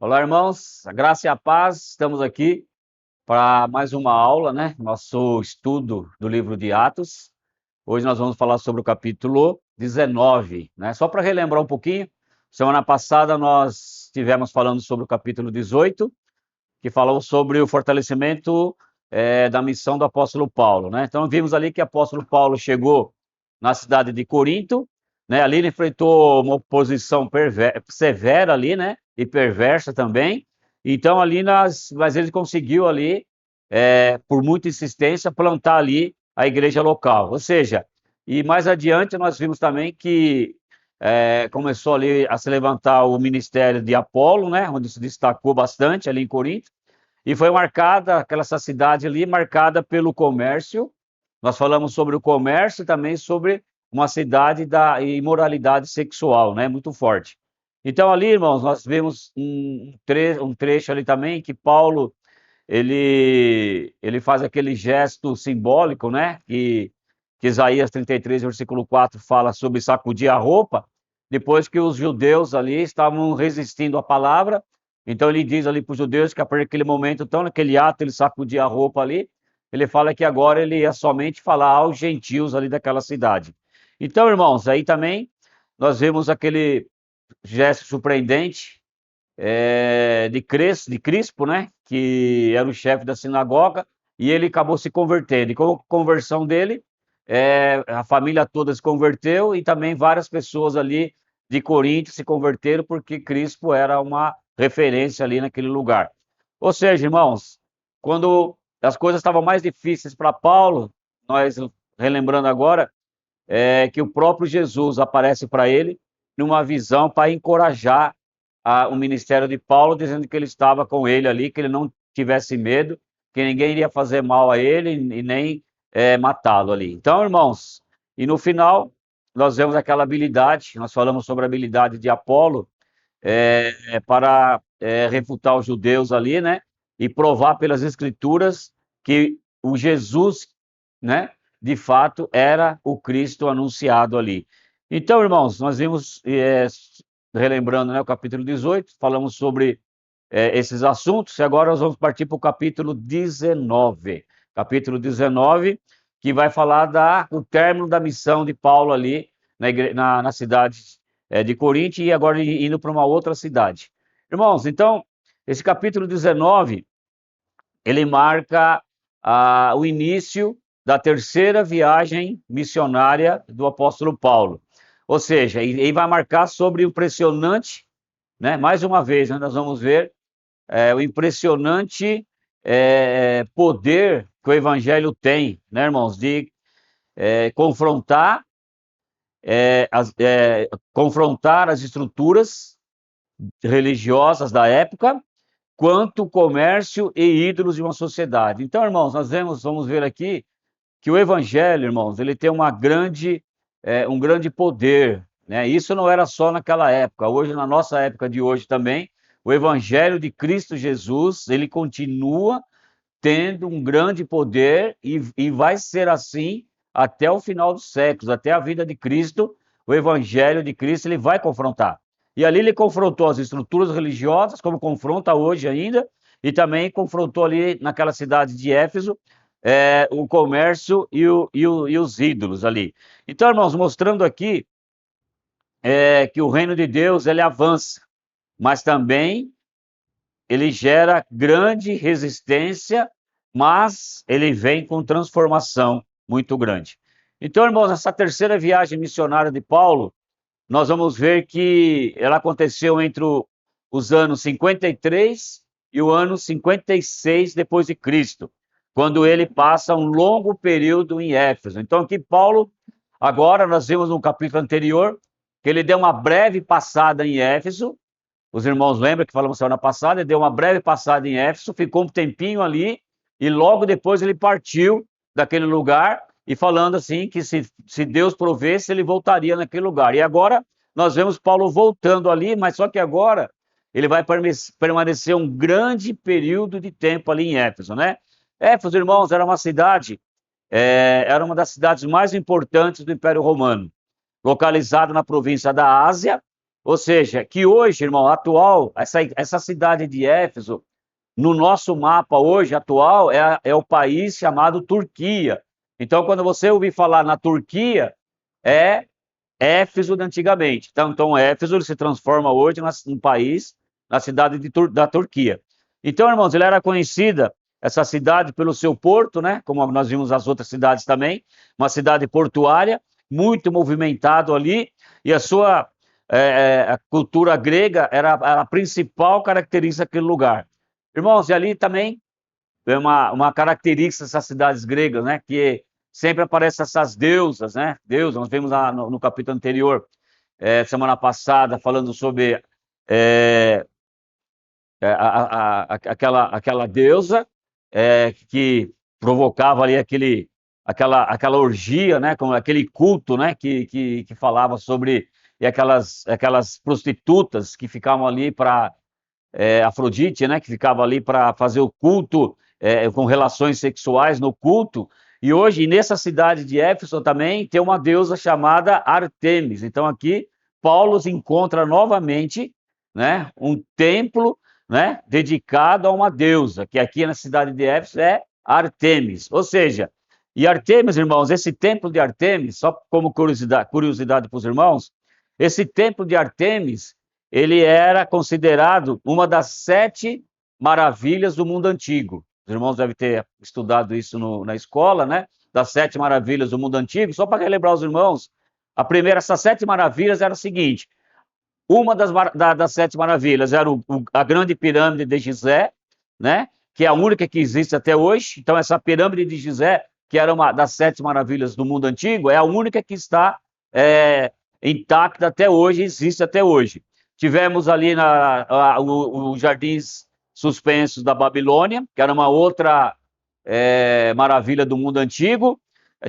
Olá, irmãos, a graça e a paz, estamos aqui para mais uma aula, né? Nosso estudo do livro de Atos. Hoje nós vamos falar sobre o capítulo 19, né? Só para relembrar um pouquinho, semana passada nós estivemos falando sobre o capítulo 18, que falou sobre o fortalecimento da missão do apóstolo Paulo, né? Então vimos ali que o apóstolo Paulo chegou na cidade de Corinto, né? Ali ele enfrentou uma oposição severa ali, né? E perversa também. Então ali mas ele conseguiu ali, por muita insistência, plantar ali a igreja local. Ou seja, e mais adiante nós vimos também que começou ali a se levantar o ministério de Apolo, né? Onde se destacou bastante ali em Corinto. E foi marcada, essa cidade ali, marcada pelo comércio. Nós falamos sobre o comércio e também sobre uma cidade da imoralidade sexual, né? Muito forte. Então ali, irmãos, nós vemos um trecho ali também que Paulo, ele faz aquele gesto simbólico, né? Que Isaías 33, versículo 4, fala sobre sacudir a roupa, depois que os judeus ali estavam resistindo à palavra. Então ele diz ali para os judeus que a partir daquele momento, então, naquele ato, ele sacudia a roupa ali, ele fala que agora ele ia somente falar aos gentios ali daquela cidade. Então, irmãos, aí também nós vemos aquele gesto surpreendente de Crispo, né, que era o chefe da sinagoga, e ele acabou se convertendo. E com a conversão dele, a família toda se converteu e também várias pessoas ali de Corinto se converteram porque Crispo era uma referência ali naquele lugar. Ou seja, irmãos, quando as coisas estavam mais difíceis para Paulo, nós relembrando agora, que o próprio Jesus aparece para ele numa visão para encorajar o ministério de Paulo, dizendo que ele estava com ele ali, que ele não tivesse medo, que ninguém iria fazer mal a ele e nem matá-lo ali. Então, irmãos, e no final, nós vemos aquela habilidade, nós falamos sobre a habilidade de Apolo para refutar os judeus ali, né? E provar pelas escrituras que o Jesus, né? De fato, era o Cristo anunciado ali. Então, irmãos, nós vimos, relembrando, né, o capítulo 18, falamos sobre esses assuntos, e agora nós vamos partir para o capítulo 19. Capítulo 19, que vai falar do término da missão de Paulo ali na cidade de Corinto e agora indo para uma outra cidade. Irmãos, então, esse capítulo 19, ele marca o início da terceira viagem missionária do apóstolo Paulo. Ou seja, ele vai marcar sobre o impressionante, né, mais uma vez, né, nós vamos ver o impressionante poder que o evangelho tem, né, irmãos, de confrontar, confrontar as estruturas religiosas da época, quanto o comércio e ídolos de uma sociedade. Então, irmãos, vamos ver aqui que o evangelho, irmãos, ele tem um grande poder, né? Isso não era só naquela época, hoje, na nossa época de hoje também, o evangelho de Cristo Jesus, ele continua tendo um grande poder e vai ser assim até o final dos séculos, até a vida de Cristo, o evangelho de Cristo ele vai confrontar. E ali ele confrontou as estruturas religiosas, como confronta hoje ainda, e também confrontou ali naquela cidade de Éfeso, o comércio e os ídolos ali. Então, irmãos, mostrando aqui que o reino de Deus ele avança, mas também ele gera grande resistência, mas ele vem com transformação muito grande. Então, irmãos, essa terceira viagem missionária de Paulo, nós vamos ver que ela aconteceu entre os anos 53 e o ano 56 depois de Cristo, quando ele passa um longo período em Éfeso. Então, aqui Paulo, agora nós vimos no capítulo anterior, que ele deu uma breve passada em Éfeso. Os irmãos lembram que falamos semana passada, ele deu uma breve passada em Éfeso, ficou um tempinho ali e logo depois ele partiu daquele lugar e falando assim que se Deus provesse, ele voltaria naquele lugar. E agora nós vemos Paulo voltando ali, mas só que agora ele vai permanecer um grande período de tempo ali em Éfeso, né? Éfeso, irmãos, era uma cidade, era uma das cidades mais importantes do Império Romano, localizada na província da Ásia, Ou seja, que hoje, irmão, atual, essa cidade de Éfeso, no nosso mapa hoje atual, é o país chamado Turquia. Então, quando você ouvir falar na Turquia, é Éfeso de antigamente. Então Éfeso ele se transforma hoje num país, na cidade da Turquia. Então, irmãos, ele era conhecida, essa cidade, pelo seu porto, né? Como nós vimos as outras cidades também, uma cidade portuária, muito movimentado ali, e a cultura grega era a principal característica daquele lugar. Irmãos, e ali também é uma característica dessas cidades gregas, né? Que sempre aparecem essas deusas, né? Deusas, nós vimos lá no capítulo anterior, semana passada, falando sobre é, aquela deusa que provocava ali aquela orgia, né? Com aquele culto, né? Que falava sobre e aquelas prostitutas que ficavam ali para Afrodite, né, que ficava ali para fazer o culto com relações sexuais no culto. E hoje, nessa cidade de Éfeso também, tem uma deusa chamada Artemis. Então aqui, Paulo encontra novamente, né, um templo, né, dedicado a uma deusa, que aqui na cidade de Éfeso é Artemis. Ou seja, e Artemis, irmãos, esse templo de Artemis, só como curiosidade para os irmãos, esse templo de Artemis, ele era considerado uma das 7 maravilhas do mundo antigo. Os irmãos devem ter estudado isso na escola, né? Das 7 maravilhas do mundo antigo. Só para relembrar os irmãos, essas 7 maravilhas era a seguinte: uma das 7 maravilhas era a grande pirâmide de Gizé, né? Que é a única que existe até hoje. Então, essa pirâmide de Gizé, que era uma das 7 maravilhas do mundo antigo, é a única que está intacta até hoje, existe até hoje. Tivemos ali os jardins suspensos da Babilônia, que era uma outra maravilha do mundo antigo.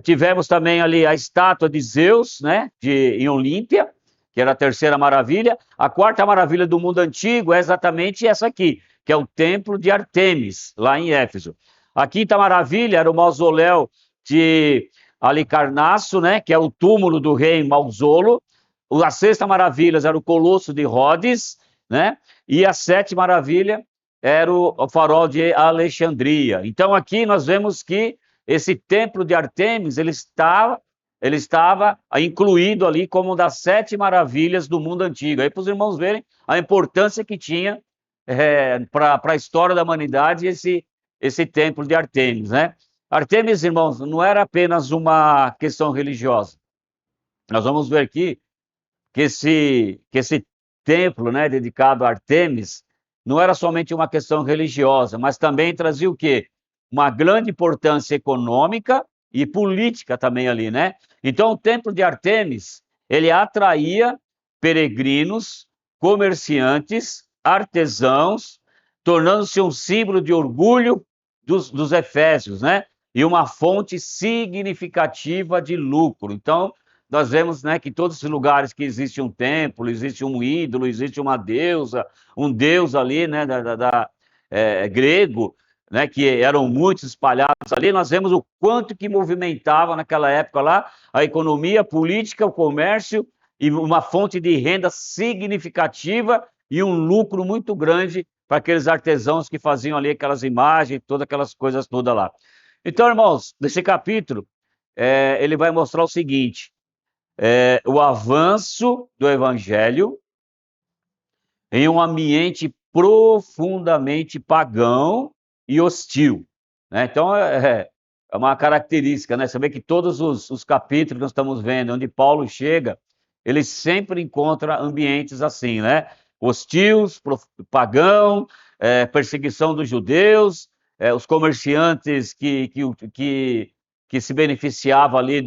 Tivemos também ali a estátua de Zeus, né, em Olímpia, que era a terceira maravilha. A quarta maravilha do mundo antigo é exatamente essa aqui, que é o templo de Artemis, lá em Éfeso. A quinta maravilha era o mausoléu de Halicarnasso, né, que é o túmulo do rei Mausolo. A sexta maravilha era o Colosso de Rhodes, né? E a sétima maravilha era o farol de Alexandria. Então aqui nós vemos que esse templo de Artemis ele estava incluído ali como uma das 7 maravilhas do mundo antigo. Aí para os irmãos verem a importância que tinha para a história da humanidade esse templo de Artemis, né? Artemis, irmãos, não era apenas uma questão religiosa. Nós vamos ver aqui que esse templo, né, dedicado a Artemis, não era somente uma questão religiosa, mas também trazia o quê? Uma grande importância econômica e política também ali, né? Então, o templo de Artemis, ele atraía peregrinos, comerciantes, artesãos, tornando-se um símbolo de orgulho dos efésios, né? E uma fonte significativa de lucro. Então, nós vemos, né, que todos esses lugares que existe um templo, existe um ídolo, existe uma deusa, um deus ali, né, grego, né, que eram muitos espalhados ali, nós vemos o quanto que movimentava naquela época lá a economia, a política, o comércio e uma fonte de renda significativa e um lucro muito grande para aqueles artesãos que faziam ali aquelas imagens, todas aquelas coisas todas lá. Então, irmãos, nesse capítulo, ele vai mostrar o seguinte: o avanço do evangelho em um ambiente profundamente pagão e hostil, né? Então, é uma característica, né? Você vê que todos os capítulos que nós estamos vendo, onde Paulo chega, ele sempre encontra ambientes assim, né? Hostis, pagão, perseguição dos judeus, os comerciantes que se beneficiavam ali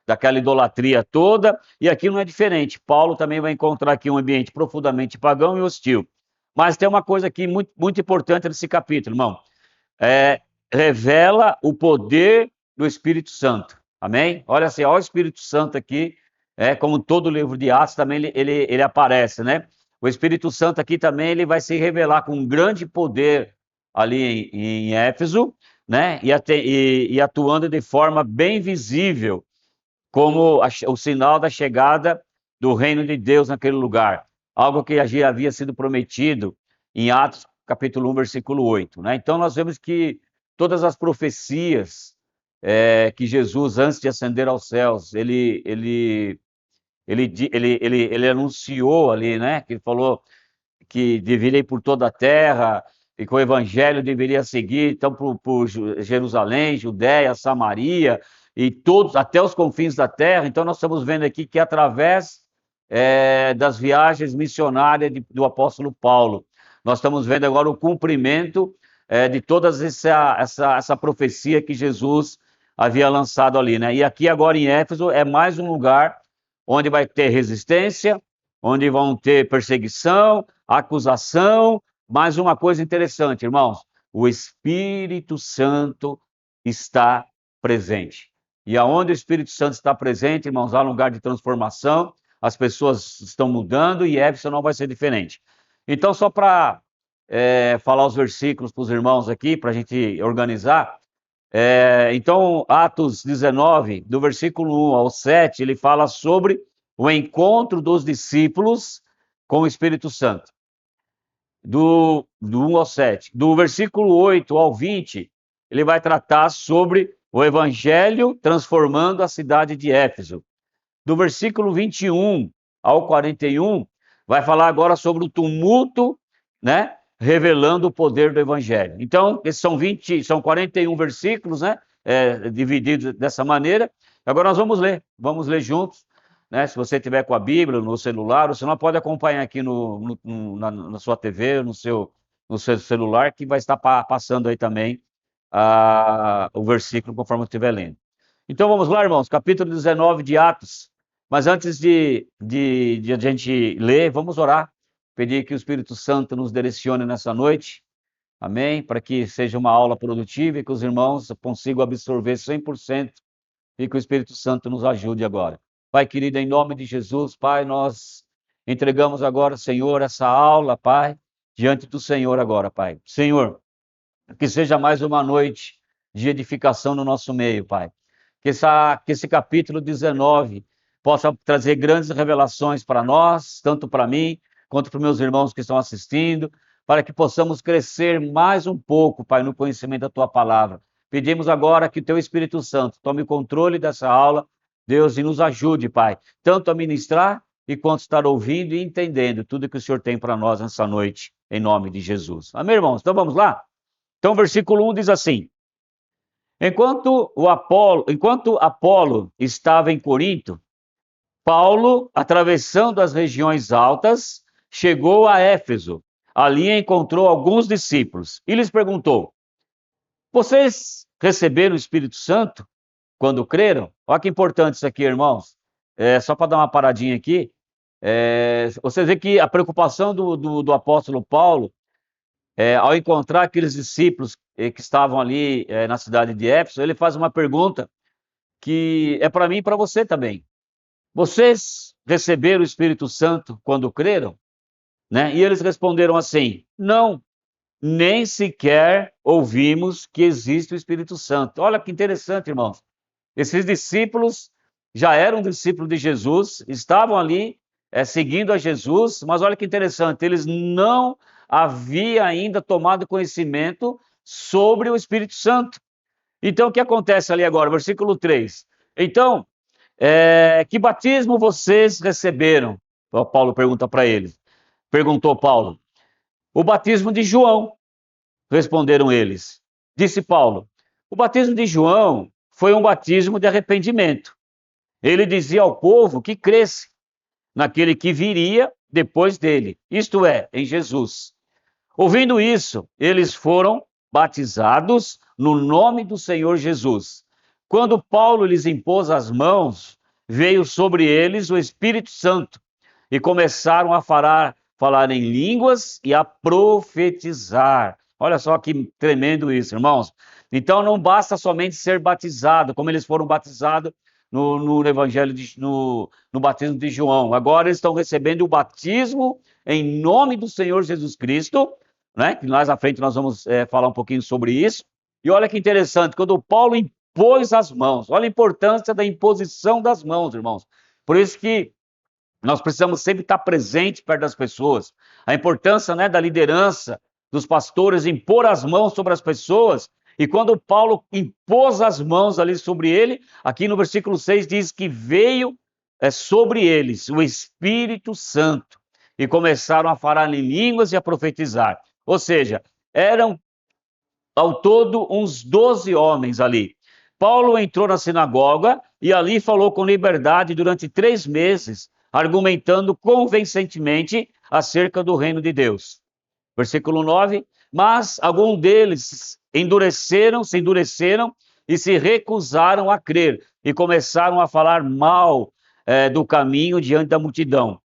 daquela idolatria toda, e aqui não é diferente. Paulo também vai encontrar aqui um ambiente profundamente pagão e hostil. Mas tem uma coisa aqui muito, muito importante nesse capítulo, irmão. Revela o poder do Espírito Santo. Amém? Olha assim, olha o Espírito Santo aqui, como todo livro de Atos também ele aparece, né? O Espírito Santo aqui também ele vai se revelar com um grande poder ali em Éfeso, né? E atuando de forma bem visível como o sinal da chegada do reino de Deus naquele lugar, algo que já havia sido prometido em Atos capítulo 1, versículo 8, né? Então nós vemos que todas as profecias que Jesus, antes de ascender aos céus, ele anunciou ali, né? Que ele falou que deveria ir por toda a terra e que o evangelho deveria seguir, então, por Jerusalém, Judéia, Samaria e todos, até os confins da terra. Então, nós estamos vendo aqui que através das viagens missionárias do apóstolo Paulo, nós estamos vendo agora o cumprimento de toda essa profecia que Jesus havia lançado ali, né? E aqui agora em Éfeso é mais um lugar onde vai ter resistência, onde vão ter perseguição, acusação. Mais uma coisa interessante, irmãos, o Espírito Santo está presente. E aonde o Espírito Santo está presente, irmãos, há lugar de transformação, as pessoas estão mudando e Éfeso não vai ser diferente. Então, só para falar os versículos para os irmãos aqui, para a gente organizar. Então, Atos 19, do versículo 1 ao 7, ele fala sobre o encontro dos discípulos com o Espírito Santo. Do 1 ao 7. Do versículo 8 ao 20, ele vai tratar sobre o evangelho transformando a cidade de Éfeso. Do versículo 21 ao 41, vai falar agora sobre o tumulto, né? Revelando o poder do evangelho. Então, esses são 41 versículos, né? Divididos dessa maneira. Agora nós vamos ler juntos, né? Se você tiver com a Bíblia no celular, você não pode acompanhar aqui na sua TV, no seu celular, que vai estar passando aí também o versículo conforme eu estiver lendo. Então vamos lá, irmãos, capítulo 19 de Atos. Mas antes de a gente ler, vamos orar, pedir que o Espírito Santo nos direcione nessa noite, amém? Para que seja uma aula produtiva e que os irmãos consigam absorver 100% e que o Espírito Santo nos ajude agora. Pai querido, em nome de Jesus, Pai, nós entregamos agora, Senhor, essa aula, Pai, diante do Senhor agora, Pai. Senhor, que seja mais uma noite de edificação no nosso meio, Pai. Que esse capítulo 19 possa trazer grandes revelações para nós, tanto para mim, quanto para os meus irmãos que estão assistindo, para que possamos crescer mais um pouco, Pai, no conhecimento da Tua palavra. Pedimos agora que o Teu Espírito Santo tome controle dessa aula, Deus, e nos ajude, Pai, tanto a ministrar e quanto estar ouvindo e entendendo tudo que o Senhor tem para nós nessa noite, em nome de Jesus. Amém, irmãos? Então vamos lá? Então, versículo 1 diz assim: Enquanto Apolo estava em Corinto, Paulo, atravessando as regiões altas, chegou a Éfeso. Ali encontrou alguns discípulos e lhes perguntou: Vocês receberam o Espírito Santo quando creram? Olha que importante isso aqui, irmãos. Só para dar uma paradinha aqui. Você vê que a preocupação do apóstolo Paulo, ao encontrar aqueles discípulos que estavam ali na cidade de Éfeso, ele faz uma pergunta que é para mim e para você também. Vocês receberam o Espírito Santo quando creram? Né? E eles responderam assim: não, nem sequer ouvimos que existe o Espírito Santo. Olha que interessante, irmãos. Esses discípulos já eram discípulos de Jesus, estavam ali seguindo a Jesus, mas olha que interessante, eles não haviam ainda tomado conhecimento sobre o Espírito Santo. Então, o que acontece ali agora? Versículo 3. Então, que batismo vocês receberam? Paulo pergunta para eles. Perguntou Paulo. O batismo de João, responderam eles. Disse Paulo: o batismo de João foi um batismo de arrependimento. Ele dizia ao povo que cresce naquele que viria depois dele, isto é, em Jesus. Ouvindo isso, eles foram batizados no nome do Senhor Jesus. Quando Paulo lhes impôs as mãos, veio sobre eles o Espírito Santo e começaram a falar em línguas e a profetizar. Olha só que tremendo isso, irmãos. Então não basta somente ser batizado, como eles foram batizados no evangelho, no batismo de João. Agora eles estão recebendo o batismo em nome do Senhor Jesus Cristo, né? Que mais à frente nós vamos falar um pouquinho sobre isso. E olha que interessante, quando Paulo impôs as mãos, olha a importância da imposição das mãos, irmãos. Por isso que Nós precisamos sempre estar presente perto das pessoas. A importância, né, da liderança, dos pastores, impor as mãos sobre as pessoas. E quando Paulo impôs as mãos ali sobre ele, aqui no versículo 6 diz que veio sobre eles o Espírito Santo e começaram a falar em línguas e a profetizar. Ou seja, eram ao todo uns 12 homens ali. Paulo entrou na sinagoga e ali falou com liberdade durante 3 meses, argumentando convincentemente acerca do reino de Deus. Versículo 9, mas alguns deles se endureceram e se recusaram a crer e começaram a falar mal do caminho diante da multidão.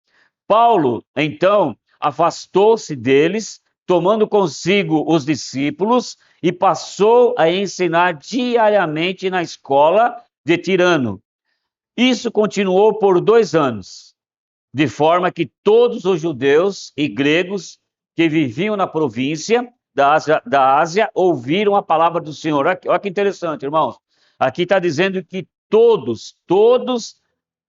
Paulo, então, afastou-se deles, tomando consigo os discípulos e passou a ensinar diariamente na escola de Tirano. Isso continuou por 2 anos, de forma que todos os judeus e gregos que viviam na província da Ásia ouviram a palavra do Senhor. Olha que interessante, irmãos. Aqui está dizendo que todos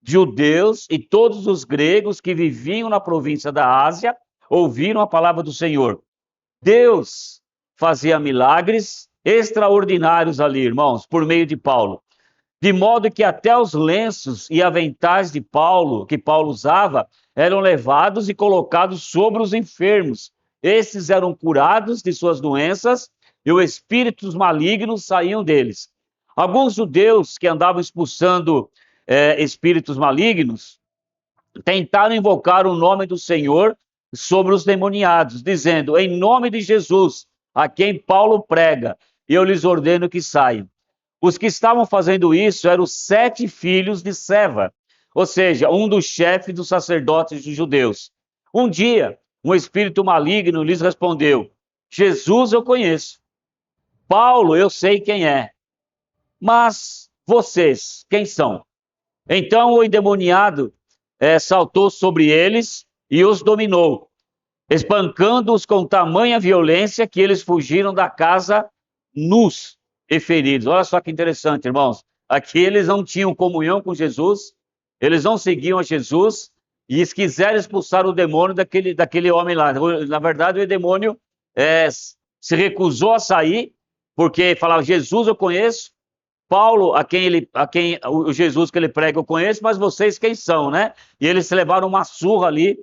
judeus e todos os gregos que viviam na província da Ásia ouviram a palavra do Senhor. Deus fazia milagres extraordinários ali, irmãos, por meio de Paulo. De modo que até os lenços e aventais de Paulo, que Paulo usava, eram levados e colocados sobre os enfermos. Esses eram curados de suas doenças e os espíritos malignos saíam deles. Alguns judeus que andavam expulsando espíritos malignos tentaram invocar o nome do Senhor sobre os demoniados, dizendo: em nome de Jesus, a quem Paulo prega, eu lhes ordeno que saiam. Os que estavam fazendo isso eram os 7 filhos de Seva, ou seja, um dos chefes dos sacerdotes dos judeus. Um dia, um espírito maligno lhes respondeu: Jesus eu conheço, Paulo eu sei quem é, mas vocês, quem são? Então o endemoniado saltou sobre eles e os dominou, espancando-os com tamanha violência que eles fugiram da casa nus e feridos. Olha só que interessante, irmãos. Aqui eles não tinham comunhão com Jesus, eles não seguiam a Jesus e eles quiseram expulsar o demônio daquele homem lá. Na verdade, o demônio se recusou a sair, porque falava: Jesus eu conheço, Paulo, o Jesus que ele prega eu conheço, mas vocês quem são, né? E eles levaram uma surra ali,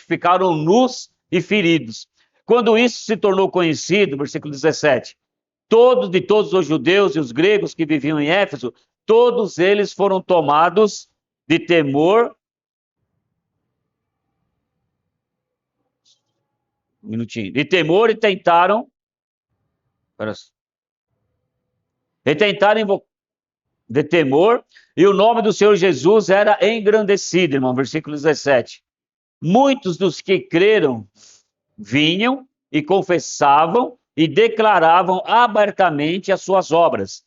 ficaram nus e feridos. Quando isso se tornou conhecido, versículo 17, de todos os judeus e os gregos que viviam em Éfeso, todos eles foram tomados de temor. Um minutinho. De temor e tentaram. De temor, e o nome do Senhor Jesus era engrandecido, irmão, versículo 17. Muitos dos que creram vinham e confessavam e declaravam abertamente as suas obras.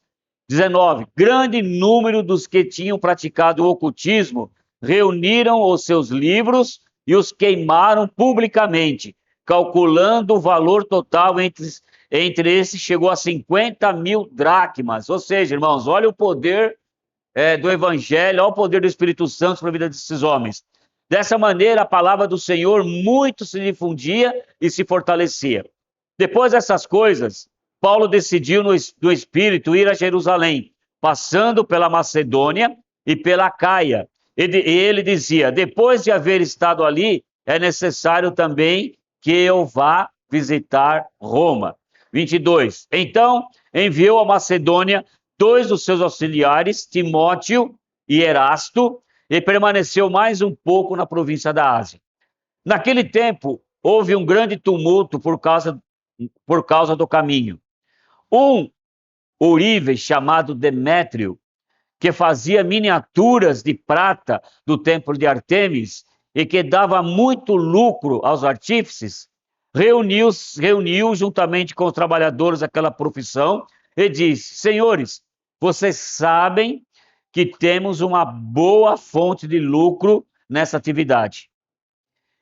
19. Grande número dos que tinham praticado o ocultismo reuniram os seus livros e os queimaram publicamente, calculando o valor total entre esses chegou a 50.000 dracmas. Ou seja, irmãos, olha o poder do Evangelho, olha o poder do Espírito Santo para a vida desses homens. Dessa maneira, a palavra do Senhor muito se difundia e se fortalecia. Depois dessas coisas, Paulo decidiu no Espírito ir a Jerusalém, passando pela Macedônia e pela Caia. E ele dizia: depois de haver estado ali, é necessário também que eu vá visitar Roma. 22. Então enviou a Macedônia 2 dos seus auxiliares, Timóteo e Erasto, e permaneceu mais um pouco na província da Ásia. Naquele tempo, houve um grande tumulto por causa do caminho. Um ourives chamado Demétrio, que fazia miniaturas de prata do templo de Artemis e que dava muito lucro aos artífices, reuniu juntamente com os trabalhadores daquela profissão e disse: senhores, vocês sabem que temos uma boa fonte de lucro nessa atividade.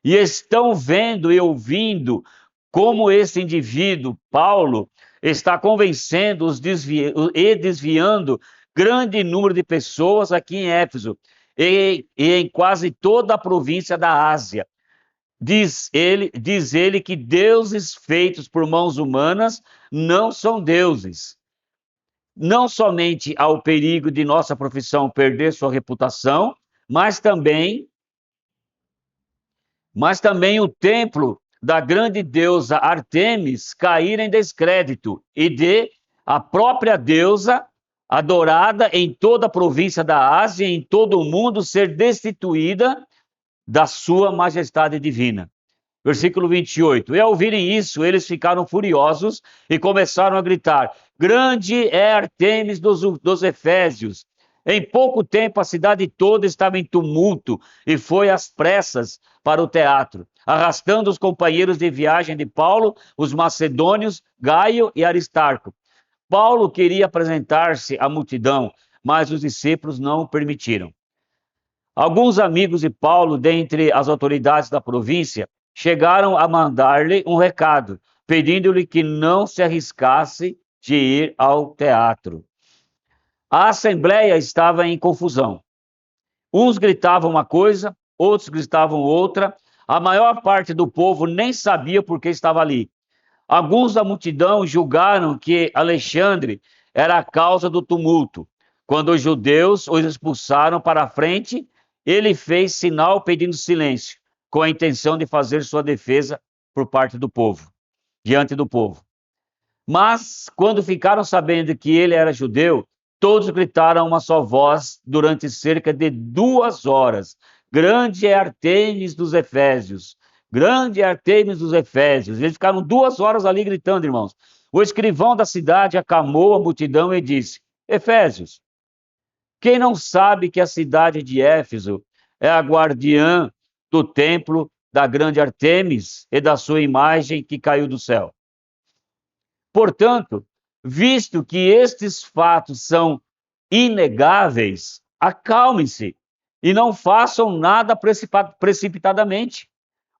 E estão vendo e ouvindo como esse indivíduo, Paulo, está convencendo e desviando grande número de pessoas aqui em Éfeso. e em quase toda a província da Ásia. Diz ele que deuses feitos por mãos humanas não são deuses. Não somente há o perigo de nossa profissão perder sua reputação, mas também o templo da grande deusa Artemis cair em descrédito e de a própria deusa adorada em toda a província da Ásia e em todo o mundo ser destituída da sua majestade divina. Versículo 28. E ao ouvirem isso, eles ficaram furiosos e começaram a gritar: grande é Artemis dos Efésios. Em pouco tempo, a cidade toda estava em tumulto e foi às pressas para o teatro, arrastando os companheiros de viagem de Paulo, os macedônios, Gaio e Aristarco. Paulo queria apresentar-se à multidão, mas os discípulos não o permitiram. Alguns amigos de Paulo, dentre as autoridades da província, chegaram a mandar-lhe um recado, pedindo-lhe que não se arriscasse de ir ao teatro. A assembleia estava em confusão. Uns gritavam uma coisa, outros gritavam outra. A maior parte do povo nem sabia por que estava ali. Alguns da multidão julgaram que Alexandre era a causa do tumulto. Quando os judeus os expulsaram para a frente, ele fez sinal pedindo silêncio, com a intenção de fazer sua defesa por parte do povo, diante do povo. Mas, quando ficaram sabendo que ele era judeu, todos gritaram a uma só voz durante cerca de 2 horas: grande é Artemis dos Efésios! Grande é Artemis dos Efésios! Eles ficaram 2 horas ali gritando, irmãos. O escrivão da cidade acalmou a multidão e disse: Efésios, quem não sabe que a cidade de Éfeso é a guardiã do templo da grande Artemis e da sua imagem que caiu do céu? Portanto, visto que estes fatos são inegáveis, acalmem-se e não façam nada precipitadamente.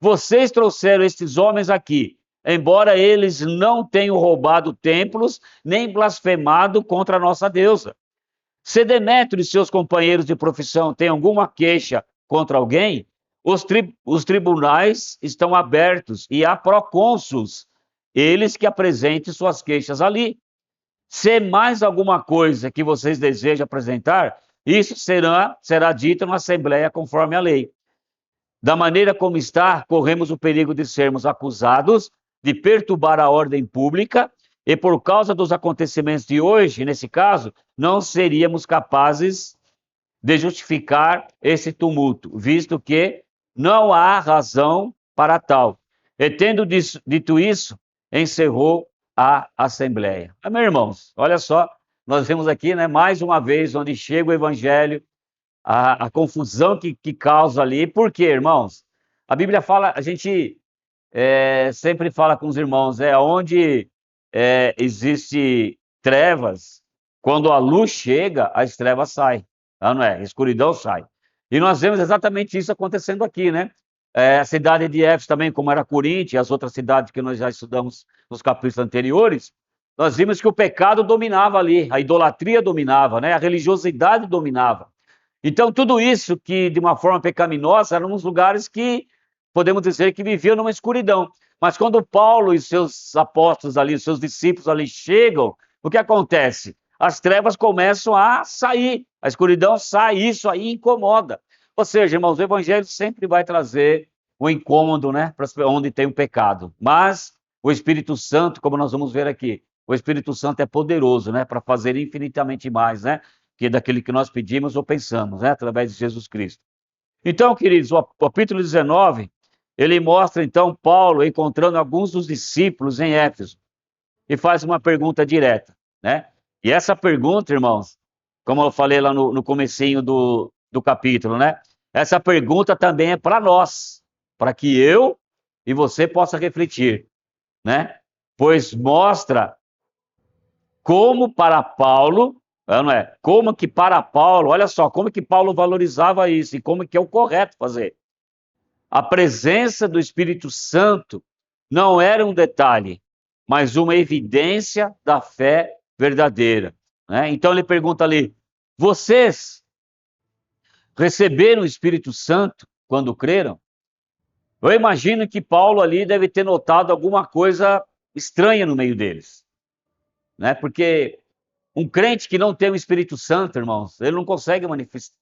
Vocês trouxeram estes homens aqui, embora eles não tenham roubado templos nem blasfemado contra a nossa deusa. Se Demétrio e seus companheiros de profissão têm alguma queixa contra alguém, os tribunais estão abertos e há procônsuls, eles que apresentem suas queixas ali. Se mais alguma coisa que vocês desejam apresentar, isso será dito na Assembleia conforme a lei. Da maneira como está, corremos o perigo de sermos acusados de perturbar a ordem pública e, por causa dos acontecimentos de hoje, nesse caso, não seríamos capazes de justificar esse tumulto, visto que não há razão para tal. E tendo dito isso, encerrou a Assembleia. Meus irmãos, olha só, nós vemos aqui, né, mais uma vez, onde chega o Evangelho, a confusão que causa ali. Por quê, irmãos? A Bíblia fala, a gente sempre fala com os irmãos, onde existe trevas, quando a luz chega, as trevas saem, não é? A escuridão sai. E nós vemos exatamente isso acontecendo aqui, né? A cidade de Éfeso também, como era Corinto, e as outras cidades que nós já estudamos nos capítulos anteriores, nós vimos que o pecado dominava ali, a idolatria dominava, né? A religiosidade dominava. Então, tudo isso que, de uma forma pecaminosa, eram uns lugares que, podemos dizer, que viviam numa escuridão. Mas quando Paulo e seus apóstolos ali, seus discípulos ali chegam, o que acontece? As trevas começam a sair, a escuridão sai, isso aí incomoda. Ou seja, irmãos, o Evangelho sempre vai trazer o incômodo, né, para onde tem o pecado. Mas o Espírito Santo, como nós vamos ver aqui, o Espírito Santo é poderoso, né, para fazer infinitamente mais, né, que daquele que nós pedimos ou pensamos, né, através de Jesus Cristo. Então, queridos, o capítulo 19, ele mostra, então, Paulo encontrando alguns dos discípulos em Éfeso e faz uma pergunta direta, né? E essa pergunta, irmãos, como eu falei lá no comecinho do capítulo, né? Essa pergunta também é para nós, para que eu e você possa refletir, né? Pois mostra como para Paulo, não é? Como que para Paulo, olha só, como que Paulo valorizava isso e como que é o correto fazer. A presença do Espírito Santo não era um detalhe, mas uma evidência da fé verdadeira, né? Então ele pergunta ali: vocês receberam o Espírito Santo quando creram, eu imagino que Paulo ali deve ter notado alguma coisa estranha no meio deles, né? Porque um crente que não tem o Espírito Santo, irmãos, ele não consegue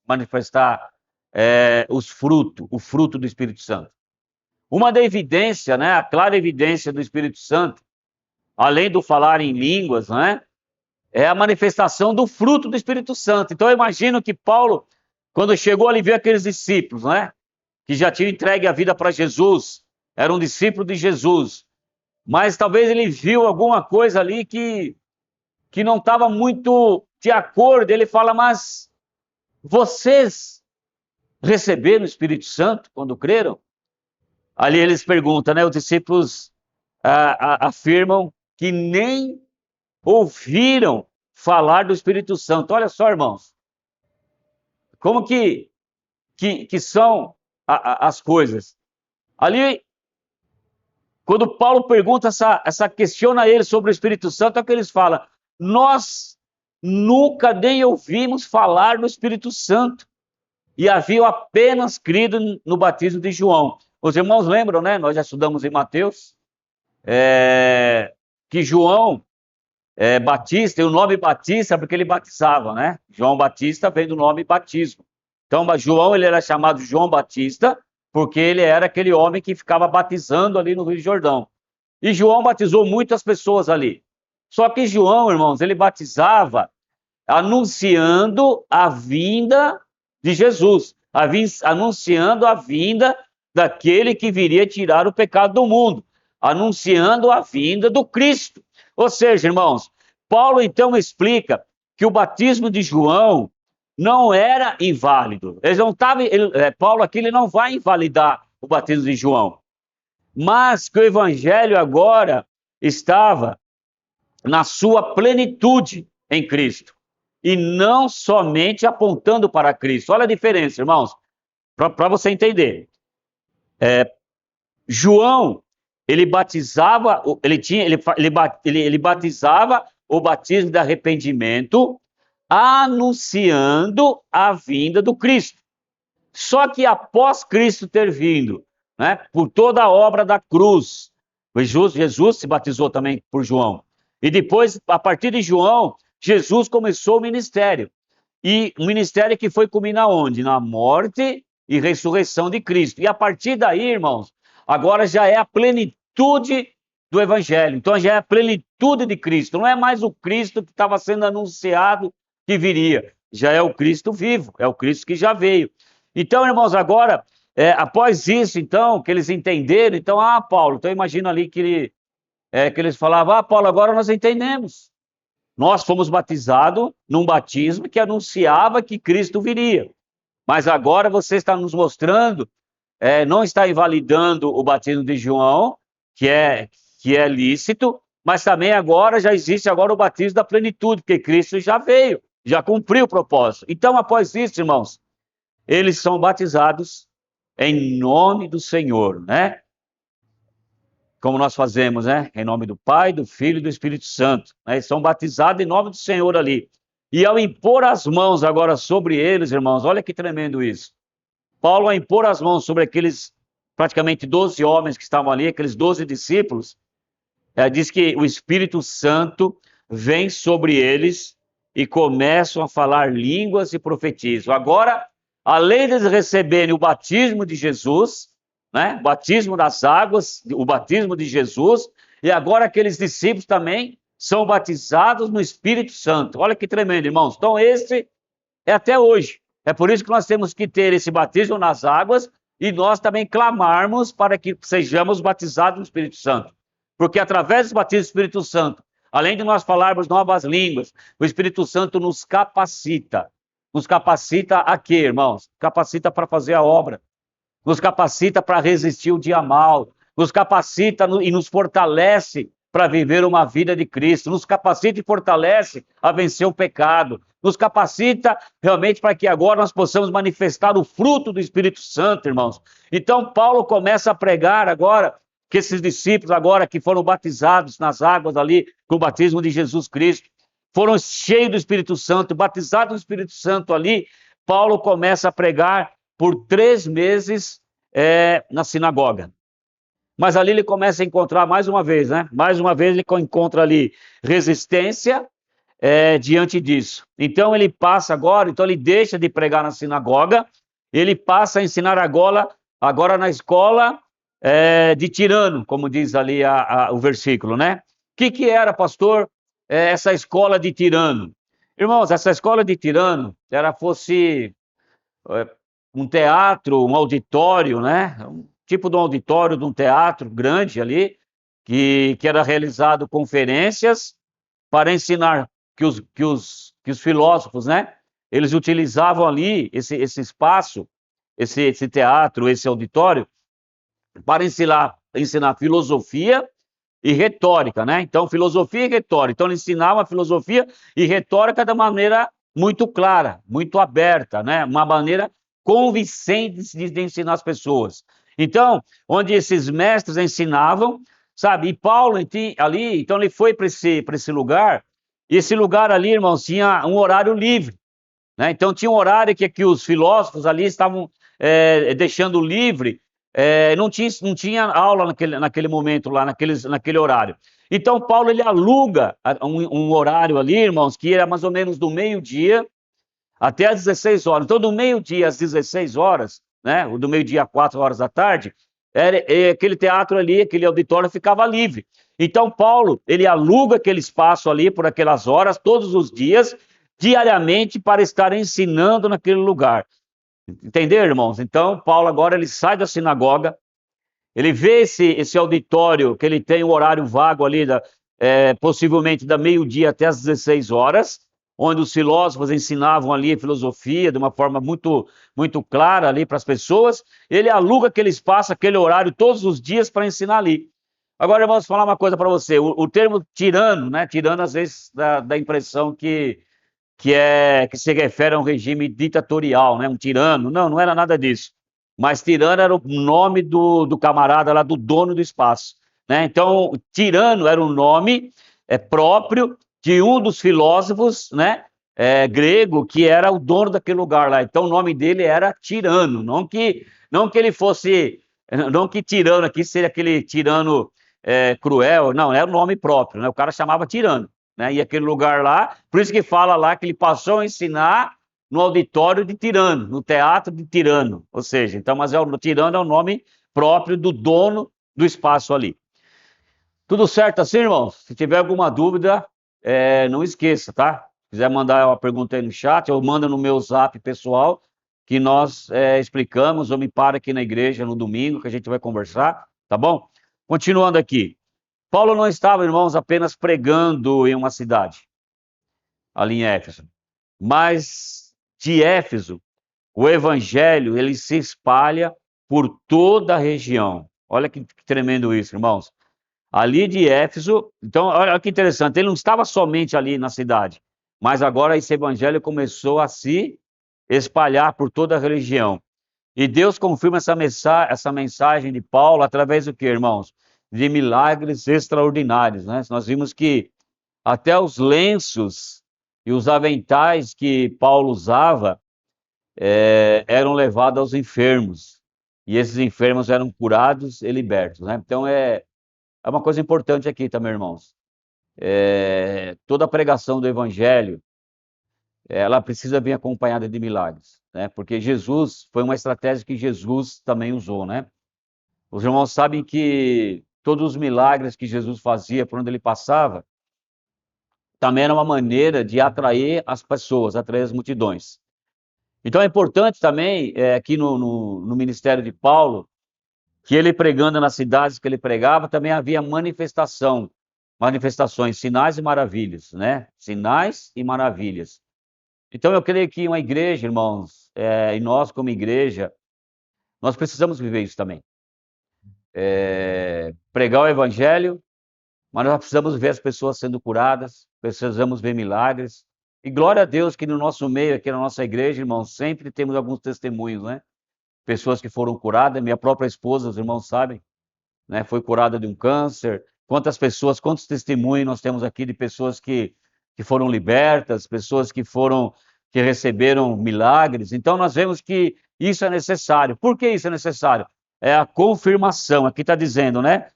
manifestar o fruto do Espírito Santo. Uma da evidência, né, a clara evidência do Espírito Santo, além do falar em línguas, né, é a manifestação do fruto do Espírito Santo. Então eu imagino que Paulo, quando chegou ali, viu aqueles discípulos, né, que já tinham entregue a vida para Jesus, eram discípulos de Jesus, mas talvez ele viu alguma coisa ali que não estava muito de acordo. Ele fala, mas vocês receberam o Espírito Santo quando creram? Ali eles perguntam, né? Os discípulos afirmam que nem ouviram falar do Espírito Santo. Olha só, irmãos, como que são as coisas. Ali, quando Paulo pergunta, questiona ele sobre o Espírito Santo, é o que eles falam: nós nunca nem ouvimos falar do Espírito Santo e haviam apenas crido no batismo de João. Os irmãos lembram, né? Nós já estudamos em Mateus, que João Batista, e o nome Batista porque ele batizava, né? João Batista vem do nome batismo. Então, João, ele era chamado João Batista porque ele era aquele homem que ficava batizando ali no Rio Jordão. E João batizou muitas pessoas ali. Só que João, irmãos, ele batizava anunciando a vinda de Jesus, anunciando a vinda daquele que viria tirar o pecado do mundo, anunciando a vinda do Cristo. Ou seja, irmãos, Paulo então explica que o batismo de João não era inválido. Paulo aqui ele não vai invalidar o batismo de João, mas que o evangelho agora estava na sua plenitude em Cristo e não somente apontando para Cristo. Olha a diferença, irmãos, para você entender. João, ele batizava, ele batizava o batismo de arrependimento, anunciando a vinda do Cristo. Só que após Cristo ter vindo, né, por toda a obra da cruz, Jesus se batizou também por João. E depois, a partir de João, Jesus começou o ministério. E o ministério que foi culminar onde? Na morte e ressurreição de Cristo. E a partir daí, irmãos, agora já é a plenitude do Evangelho. Então já é a plenitude de Cristo. Não é mais o Cristo que estava sendo anunciado que viria. Já é o Cristo vivo, é o Cristo que já veio. Então, irmãos, agora, após isso, então, que eles entenderam, então, Paulo, então imagina ali que eles falavam, Paulo, agora nós entendemos. Nós fomos batizados num batismo que anunciava que Cristo viria. Mas agora você está nos mostrando, não está invalidando o batismo de João, que é lícito, mas também agora já existe agora o batismo da plenitude, porque Cristo já veio, já cumpriu o propósito. Então, após isso, irmãos, eles são batizados em nome do Senhor, né? Como nós fazemos, né? Em nome do Pai, do Filho e do Espírito Santo. Né? Eles são batizados em nome do Senhor ali. E ao impor as mãos agora sobre eles, irmãos, olha que tremendo isso. Paulo, ao impor as mãos sobre aqueles praticamente 12 homens que estavam ali, aqueles 12 discípulos, diz que o Espírito Santo vem sobre eles e começam a falar línguas e profetizam. Agora, além de eles receberem o batismo de Jesus, né? O batismo das águas, o batismo de Jesus, e agora aqueles discípulos também são batizados no Espírito Santo. Olha que tremendo, irmãos. Então esse é até hoje. É por isso que nós temos que ter esse batismo nas águas e nós também clamarmos para que sejamos batizados no Espírito Santo. Porque através do batismo do Espírito Santo, além de nós falarmos novas línguas, o Espírito Santo nos capacita. Nos capacita a quê, irmãos? Capacita para fazer a obra. Nos capacita para resistir o dia mal, nos capacita e nos fortalece para viver uma vida de Cristo, nos capacita e fortalece a vencer o pecado, nos capacita realmente para que agora nós possamos manifestar o fruto do Espírito Santo, irmãos. Então Paulo começa a pregar agora que esses discípulos agora que foram batizados nas águas ali, com o batismo de Jesus Cristo, foram cheios do Espírito Santo, batizados no Espírito Santo ali, Paulo começa a pregar por 3 meses na sinagoga. Mas ali ele começa a encontrar mais uma vez, né? Mais uma vez ele encontra ali resistência diante disso. Então ele passa agora, então ele deixa de pregar na sinagoga, ele passa a ensinar agora na escola de Tirano, como diz ali o versículo, né? O que era, pastor, essa escola de Tirano? Irmãos, essa escola de Tirano, fosse um teatro, um auditório, né? Um tipo de um auditório, de um teatro grande ali, que era realizado conferências para ensinar que os filósofos, né? Eles utilizavam ali esse espaço, esse teatro, esse auditório, para ensinar filosofia e retórica, né? Então, filosofia e retórica. Então, ele ensinava filosofia e retórica de maneira muito clara, muito aberta, né? Uma maneira convincente de ensinar as pessoas. Então, onde esses mestres ensinavam, sabe? E Paulo ali, então ele foi para esse lugar, e esse lugar ali, irmãos, tinha um horário livre, né? Então, tinha um horário que os filósofos ali estavam deixando livre, não tinha aula naquele momento lá, naquele horário. Então, Paulo, ele aluga um horário ali, irmãos, que era mais ou menos do meio-dia até às 16 horas. Então, do meio-dia às 16 horas, né, ou do meio-dia às 4 horas da tarde, aquele teatro ali, aquele auditório ficava livre. Então, Paulo, ele aluga aquele espaço ali por aquelas horas, todos os dias, diariamente, para estar ensinando naquele lugar. Entendeu, irmãos? Então, Paulo agora ele sai da sinagoga, ele vê esse auditório, que ele tem um horário vago ali, possivelmente da meio-dia até as 16 horas, onde os filósofos ensinavam ali filosofia de uma forma muito, muito clara ali para as pessoas. Ele aluga aquele espaço, aquele horário, todos os dias para ensinar ali. Agora, vamos falar uma coisa para você. O termo tirano, né? Tirano, às vezes, dá impressão que se refere a um regime ditatorial, né? Um tirano. Não, não era nada disso. Mas tirano era o nome do camarada lá, do dono do espaço, né? Então, tirano era um nome próprio de um dos filósofos, né? Grego, que era o dono daquele lugar lá. Então, o nome dele era Tirano. Não que ele fosse, não que tirano aqui seja aquele tirano cruel. Não, era o nome próprio, né? O cara chamava Tirano, né? E aquele lugar lá, por isso que fala lá que ele passou a ensinar no auditório de Tirano, no teatro de Tirano, ou seja, então, mas o Tirano é o nome próprio do dono do espaço ali. Tudo certo assim, irmãos? Se tiver alguma dúvida, não esqueça, tá? Se quiser mandar uma pergunta aí no chat, ou manda no meu zap pessoal, que nós explicamos, ou me para aqui na igreja no domingo, que a gente vai conversar, tá bom? Continuando aqui. Paulo não estava, irmãos, apenas pregando em uma cidade, ali em Éfeso, mas de Éfeso, o evangelho, ele se espalha por toda a região. Olha que tremendo isso, irmãos. Ali de Éfeso, então, olha que interessante, ele não estava somente ali na cidade, mas agora esse evangelho começou a se espalhar por toda a região. E Deus confirma essa mensagem de Paulo através do que, irmãos? De milagres extraordinários, né? Nós vimos que até os lenços e os aventais que Paulo usava eram levados aos enfermos. E esses enfermos eram curados e libertos, né? Então, é uma coisa importante aqui também, irmãos. Toda a pregação do evangelho, ela precisa vir acompanhada de milagres, né? Porque Jesus, foi uma estratégia que Jesus também usou, né? Os irmãos sabem que todos os milagres que Jesus fazia por onde ele passava, também era uma maneira de atrair as pessoas, atrair as multidões. Então é importante também, aqui no ministério de Paulo, que ele pregando nas cidades que ele pregava, também havia manifestações, sinais e maravilhas, né? Sinais e maravilhas. Então eu creio que uma igreja, irmãos, e nós como igreja, nós precisamos viver isso também. Pregar o evangelho, mas nós precisamos ver as pessoas sendo curadas, precisamos ver milagres. E glória a Deus que no nosso meio, aqui na nossa igreja, irmãos, sempre temos alguns testemunhos, né? Pessoas que foram curadas, minha própria esposa, os irmãos sabem, né? Foi curada de um câncer. Quantas pessoas, quantos testemunhos nós temos aqui de pessoas que foram libertas, pessoas que foram que receberam milagres. Então nós vemos que isso é necessário. Por que isso é necessário? É a confirmação. Aqui está dizendo, né?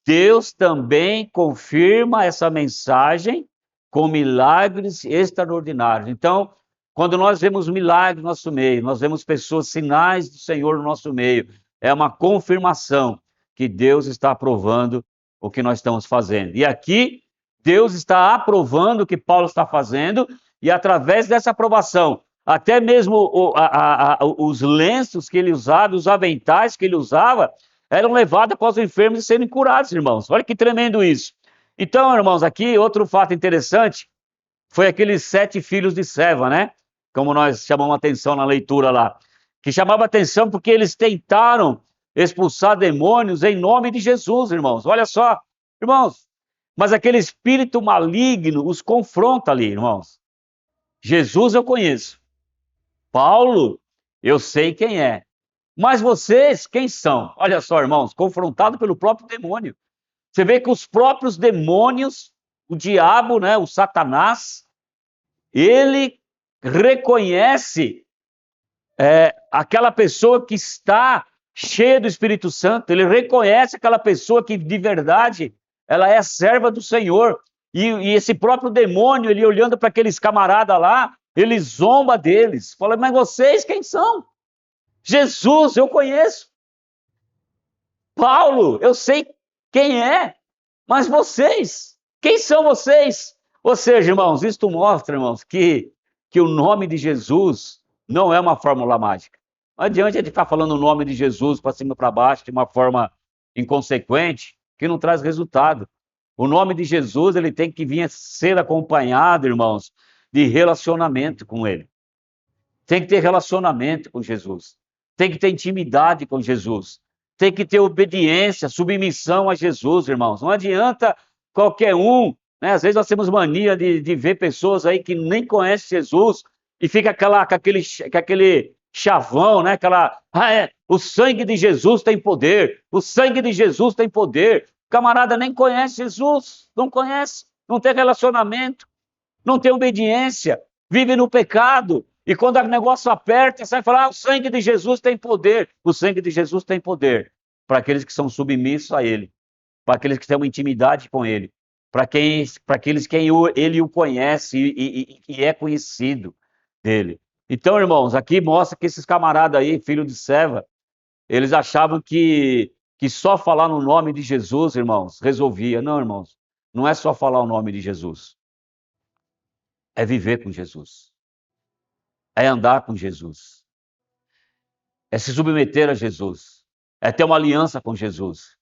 Deus também confirma essa mensagem com milagres extraordinários. Então, quando nós vemos milagres no nosso meio, nós vemos pessoas, sinais do Senhor no nosso meio, é uma confirmação que Deus está aprovando o que nós estamos fazendo. E aqui, Deus está aprovando o que Paulo está fazendo, e através dessa aprovação, até mesmo os lenços que ele usava, os aventais que ele usava, eram levados após os enfermos e serem curados, irmãos. Olha que tremendo isso. Então, irmãos, aqui outro fato interessante foi aqueles 7 filhos de Seva, né? Como nós chamamos a atenção na leitura lá. Que chamava atenção porque eles tentaram expulsar demônios em nome de Jesus, irmãos. Olha só, irmãos. Mas aquele espírito maligno os confronta ali, irmãos. Jesus eu conheço. Paulo, eu sei quem é. Mas vocês, quem são? Olha só, irmãos, confrontado pelo próprio demônio. Você vê que os próprios demônios, o diabo, né, o Satanás, ele reconhece aquela pessoa que está cheia do Espírito Santo, ele reconhece aquela pessoa que de verdade ela é serva do Senhor. E esse próprio demônio, ele olhando para aqueles camaradas lá, ele zomba deles, fala, mas vocês quem são? Jesus, eu conheço. Paulo, eu sei quem é, mas vocês, quem são vocês? Ou seja, irmãos, isto mostra, irmãos, que o nome de Jesus não é uma fórmula mágica. Não adianta de ficar falando o nome de Jesus para cima e para baixo de uma forma inconsequente, que não traz resultado. O nome de Jesus, ele tem que vir a ser acompanhado, irmãos, de relacionamento com ele. Tem que ter relacionamento com Jesus. Tem que ter intimidade com Jesus. Tem que ter obediência, submissão a Jesus, irmãos. Não adianta qualquer um, né? Às vezes nós temos mania de ver pessoas aí que nem conhecem Jesus e fica com aquele chavão, né? O sangue de Jesus tem poder, o sangue de Jesus tem poder. O camarada nem conhece Jesus, não conhece, não tem relacionamento, não tem obediência, vive no pecado. E quando o negócio aperta, você vai falar, o sangue de Jesus tem poder. O sangue de Jesus tem poder para aqueles que são submissos a Ele, para aqueles que têm uma intimidade com Ele, para aqueles que Ele o conhece e é conhecido dele. Então, irmãos, aqui mostra que esses camaradas aí, filho de Seva, eles achavam que só falar no nome de Jesus, irmãos, resolvia. Não, irmãos, não é só falar o nome de Jesus. É viver com Jesus. É andar com Jesus. É se submeter a Jesus. É ter uma aliança com Jesus.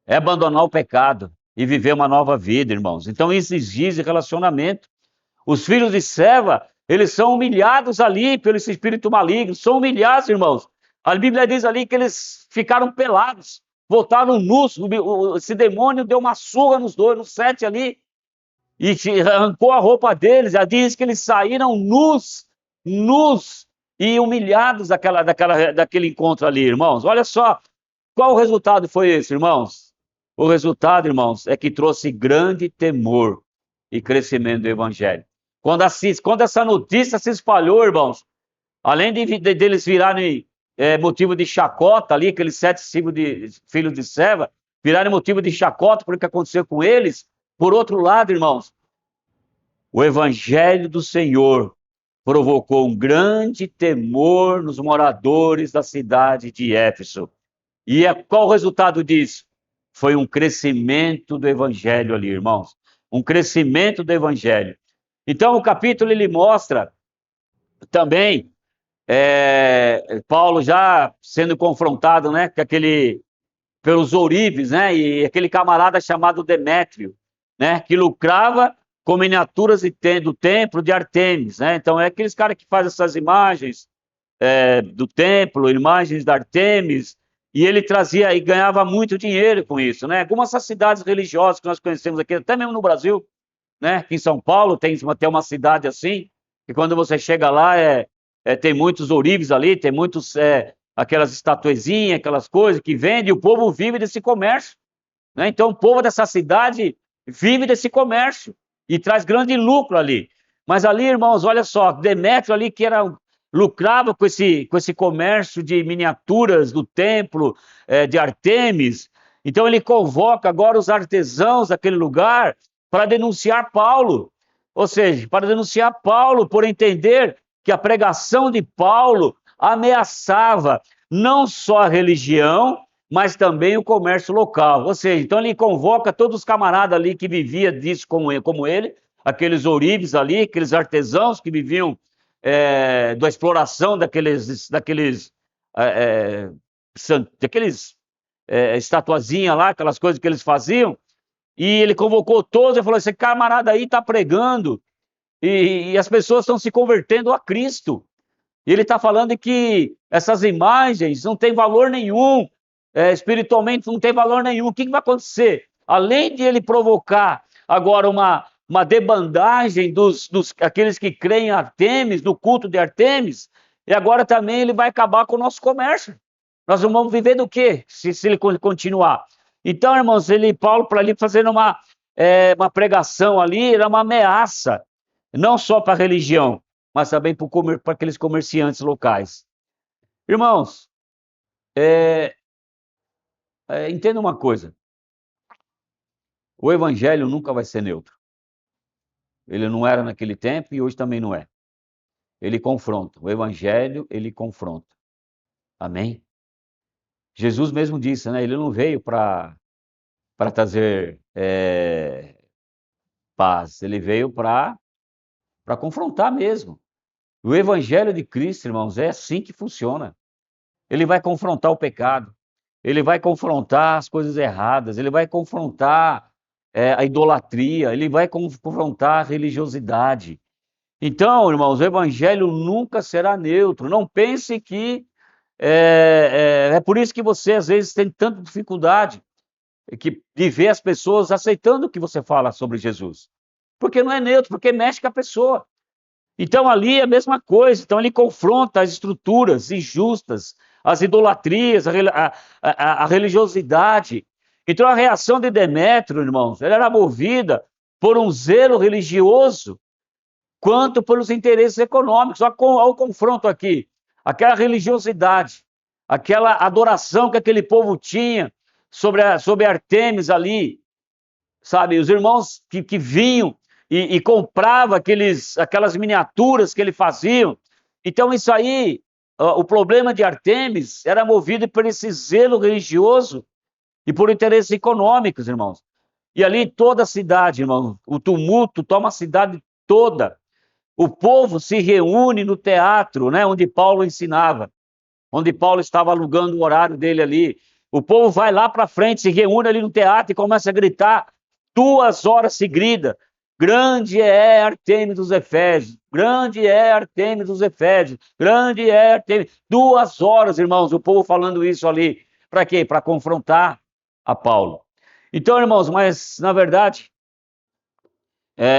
É abandonar o pecado e viver uma nova vida, irmãos. Então isso exige relacionamento. Os filhos de Seva, eles são humilhados ali pelo esse espírito maligno. São humilhados, irmãos. A Bíblia diz ali que eles ficaram pelados. Voltaram nus. Esse demônio deu uma surra nos 7 ali. E arrancou a roupa deles. Já diz que eles saíram nus e humilhados daquele encontro ali, irmãos. Olha só, qual o resultado foi esse, irmãos? O resultado, irmãos, é que trouxe grande temor e crescimento do evangelho. Quando essa notícia se espalhou, irmãos, além deles virarem motivo de chacota ali, aqueles 7 filhos de Seva, virarem motivo de chacota por o que aconteceu com eles, por outro lado, irmãos, o evangelho do Senhor provocou um grande temor nos moradores da cidade de Éfeso. E qual o resultado disso? Foi um crescimento do evangelho ali, irmãos. Um crescimento do evangelho. Então, o capítulo, ele mostra também Paulo já sendo confrontado, né, pelos ourives, né, e aquele camarada chamado Demétrio, né, que lucrava com miniaturas do templo de Artemis, né? Então é aqueles caras que fazem essas imagens do templo, imagens de Artemis, e ele trazia e ganhava muito dinheiro com isso, né? Algumas dessas cidades religiosas que nós conhecemos aqui, até mesmo no Brasil, né? Aqui em São Paulo tem até uma cidade assim, que quando você chega lá tem muitos ourives ali, tem aquelas estatuezinhas, aquelas coisas que vendem, e o povo vive desse comércio, né? Então o povo dessa cidade vive desse comércio e traz grande lucro ali. Mas ali, irmãos, olha só, Demétrio ali que lucrava com esse comércio de miniaturas do templo de Artemis. Então ele convoca agora os artesãos daquele lugar para denunciar Paulo. Ou seja, para denunciar Paulo por entender que a pregação de Paulo ameaçava não só a religião, mas também o comércio local. Ou seja, então ele convoca todos os camaradas ali que viviam disso como ele, aqueles ourives ali, aqueles artesãos que viviam da exploração daqueles estatuazinhas lá, aquelas coisas que eles faziam, e ele convocou todos e falou: esse camarada aí está pregando, e as pessoas estão se convertendo a Cristo. E ele está falando que essas imagens não têm valor nenhum, espiritualmente não tem valor nenhum. O que vai acontecer? Além de ele provocar agora uma debandagem aqueles que creem em Artemis, do culto de Artemis, e agora também ele vai acabar com o nosso comércio. Nós vamos viver do quê, se ele continuar? Então, irmãos, Paulo para ali fazendo uma pregação ali, era uma ameaça, não só para a religião, mas também para aqueles comerciantes locais. Irmãos, entenda uma coisa: o evangelho nunca vai ser neutro. Ele não era naquele tempo e hoje também não é. Ele confronta. O evangelho, ele confronta. Amém? Jesus mesmo disse, né? Ele não veio para trazer paz. Ele veio para confrontar mesmo. O evangelho de Cristo, irmãos, é assim que funciona. Ele vai confrontar o pecado. Ele vai confrontar as coisas erradas. Ele vai confrontar a idolatria. Ele vai confrontar a religiosidade. Então, irmãos, o evangelho nunca será neutro. Não pense que é por isso que você às vezes tem tanta dificuldade de ver as pessoas aceitando o que você fala sobre Jesus. Porque não é neutro, porque mexe com a pessoa. Então ali é a mesma coisa. Então ele confronta as estruturas injustas, as idolatrias, a religiosidade. Então a reação de Demétrio, irmãos, ela era movida por um zelo religioso quanto pelos interesses econômicos. Olha o confronto aqui. Aquela religiosidade, aquela adoração que aquele povo tinha sobre Artemis ali, sabe? Os irmãos que vinham e compravam aquelas miniaturas que ele faziam. Então isso aí, o problema de Artemis era movido por esse zelo religioso e por interesses econômicos, irmãos. E ali toda a cidade, irmão, o tumulto toma a cidade toda. O povo se reúne no teatro, né, onde Paulo ensinava, onde Paulo estava alugando o horário dele ali. O povo vai lá para frente, se reúne ali no teatro e começa a gritar 2 horas seguidas: grande é Artemis dos Efésios, grande é Artemis dos Efésios, grande é Artemis. 2 horas, irmãos, o povo falando isso ali. Para quê? Para confrontar a Paulo. Então, irmãos, mas na verdade,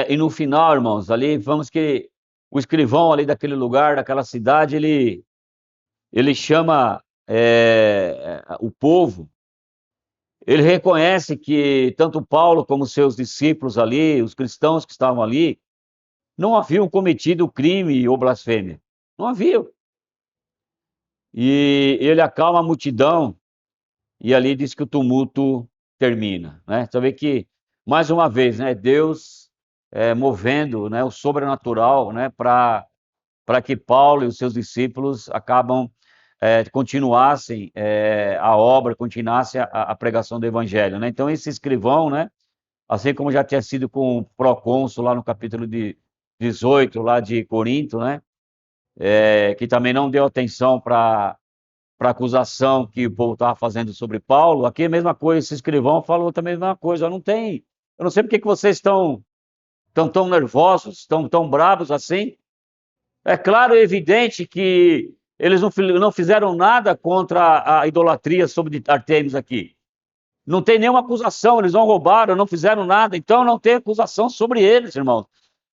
e no final, irmãos, ali vamos que o escrivão ali daquele lugar, daquela cidade, ele chama o povo. Ele reconhece que tanto Paulo como seus discípulos ali, os cristãos que estavam ali, não haviam cometido crime ou blasfêmia. Não haviam. E ele acalma a multidão e ali diz que o tumulto termina, né? Você vê que, mais uma vez, né, Deus movendo, né, o sobrenatural, né, para que Paulo e os seus discípulos continuassem a obra, continuassem a pregação do evangelho, né? Então esse escrivão, né, assim como já tinha sido com o procônsul lá no capítulo 18 lá de Corinto, né, que também não deu atenção para a acusação que o povo estava fazendo sobre Paulo. Aqui é a mesma coisa, esse escrivão falou também a mesma coisa: eu não sei porque que vocês estão tão nervosos, tão bravos assim. É claro e evidente que eles não fizeram nada contra a idolatria sobre Artemis aqui. Não tem nenhuma acusação, eles não roubaram, não fizeram nada, então não tem acusação sobre eles, irmãos.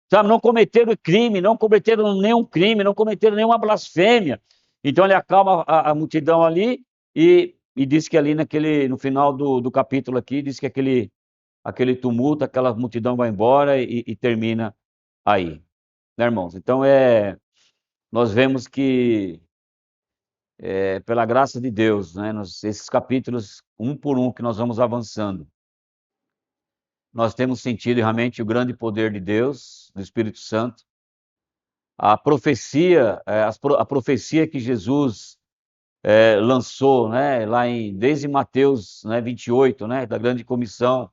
Sabe, não cometeram crime, não cometeram nenhum crime, não cometeram nenhuma blasfêmia. Então ele acalma a multidão ali e diz que ali no final do capítulo aqui, diz que aquele tumulto, aquela multidão vai embora e termina aí. né, irmãos? Então, nós vemos que, pela graça de Deus, né, esses capítulos, um por um, que nós vamos avançando, nós temos sentido realmente o grande poder de Deus, do Espírito Santo, a profecia, a profecia que Jesus lançou, né, desde Mateus, né, 28, né, da grande comissão,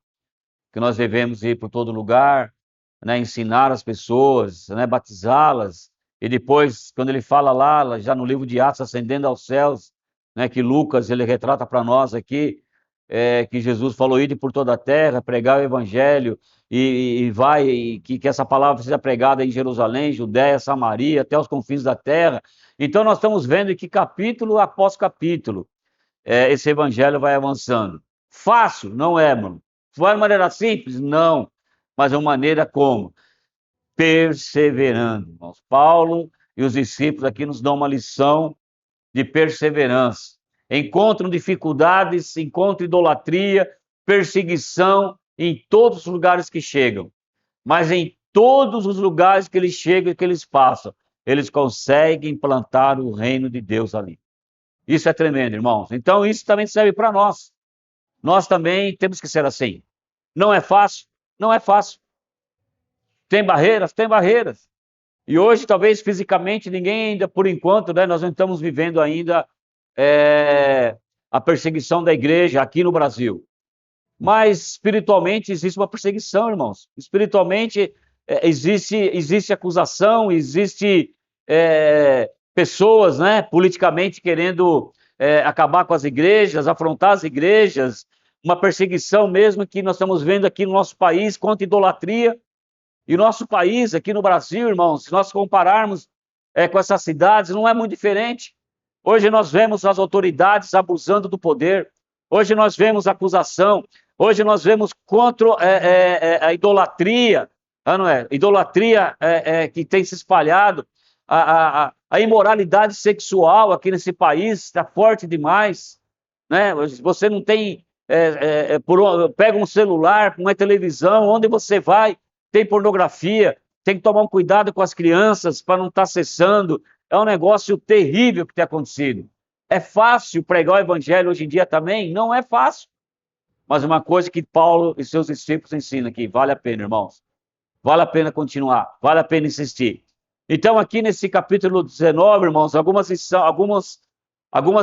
que nós devemos ir por todo lugar, né, ensinar as pessoas, né, batizá-las, e depois, quando ele fala lá, já no livro de Atos, ascendendo aos céus, né, que Lucas ele retrata para nós aqui, que Jesus falou: ide por toda a terra, pregar o evangelho, e que essa palavra seja pregada em Jerusalém, Judéia, Samaria, até os confins da terra. Então nós estamos vendo que capítulo após capítulo, esse evangelho vai avançando. Fácil? Não é, mano. Foi de maneira simples? Não. Mas é uma maneira como? Perseverando, irmãos. Paulo e os discípulos aqui nos dão uma lição de perseverança. Encontram dificuldades, encontram idolatria, perseguição em todos os lugares que chegam. Mas em todos os lugares que eles chegam e que eles passam, eles conseguem plantar o reino de Deus ali. Isso é tremendo, irmãos. Então isso também serve para nós. Nós também temos que ser assim. Não é fácil? Não é fácil. Tem barreiras? Tem barreiras. E hoje, talvez fisicamente, ninguém ainda, por enquanto, né, nós não estamos vivendo ainda a perseguição da igreja aqui no Brasil. Mas espiritualmente existe uma perseguição, irmãos. Espiritualmente existe acusação, existe pessoas, né, politicamente querendo acabar com as igrejas, afrontar as igrejas, uma perseguição mesmo que nós estamos vendo aqui no nosso país contra a idolatria. E nosso país, aqui no Brasil, irmãos, se nós compararmos com essas cidades, não é muito diferente. Hoje nós vemos as autoridades abusando do poder, hoje nós vemos acusação, hoje nós vemos contra a idolatria, não é? Idolatria que tem se espalhado, a imoralidade sexual aqui nesse país está forte demais, né? Você não tem, pega um celular, uma televisão, onde você vai, tem pornografia, tem que tomar um cuidado com as crianças para não estar acessando. É um negócio terrível que tem acontecido. É fácil pregar o evangelho hoje em dia também? Não é fácil. Mas uma coisa que Paulo e seus discípulos ensinam aqui, vale a pena, irmãos. Vale a pena continuar, vale a pena insistir. Então aqui nesse capítulo 19, irmãos, algumas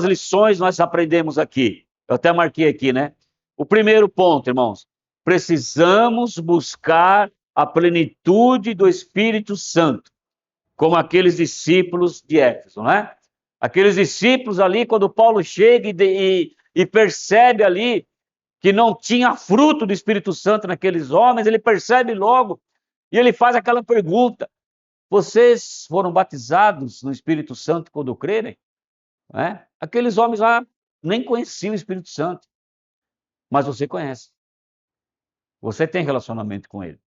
lições nós aprendemos aqui. Eu até marquei aqui, né? O primeiro ponto, irmãos, precisamos buscar a plenitude do Espírito Santo, como aqueles discípulos de Éfeso, né? Aqueles discípulos ali, quando Paulo chega e percebe ali que não tinha fruto do Espírito Santo naqueles homens, ele percebe logo e ele faz aquela pergunta: vocês foram batizados no Espírito Santo quando crerem? Aqueles homens lá nem conheciam o Espírito Santo, mas você conhece. Você tem relacionamento com ele.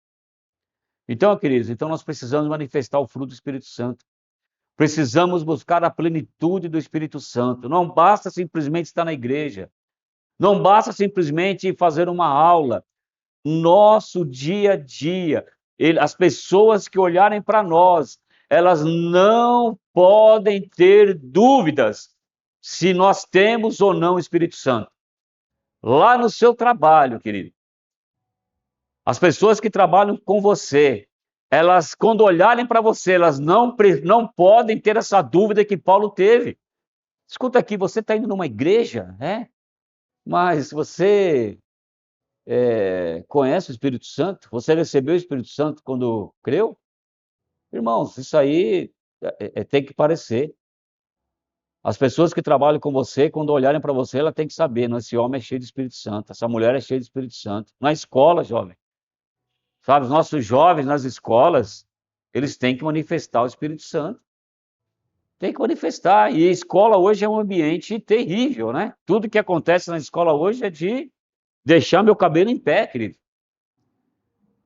Então, queridos, nós precisamos manifestar o fruto do Espírito Santo. Precisamos buscar a plenitude do Espírito Santo. Não basta simplesmente estar na igreja. Não basta simplesmente fazer uma aula. Nosso dia a dia, as pessoas que olharem para nós, elas não podem ter dúvidas se nós temos ou não o Espírito Santo. Lá no seu trabalho, querido, as pessoas que trabalham com você, elas, quando olharem para você, elas não podem ter essa dúvida que Paulo teve. Escuta aqui, você está indo numa igreja, mas você conhece o Espírito Santo? Você recebeu o Espírito Santo quando creu? Irmãos, isso aí tem que parecer. As pessoas que trabalham com você, quando olharem para você, ela tem que saber, não, esse homem é cheio de Espírito Santo, essa mulher é cheia de Espírito Santo. Na escola, jovem, sabe, os nossos jovens nas escolas, eles têm que manifestar o Espírito Santo. Tem que manifestar. E a escola hoje é um ambiente terrível, né? Tudo que acontece na escola hoje é de deixar meu cabelo em pé, querido.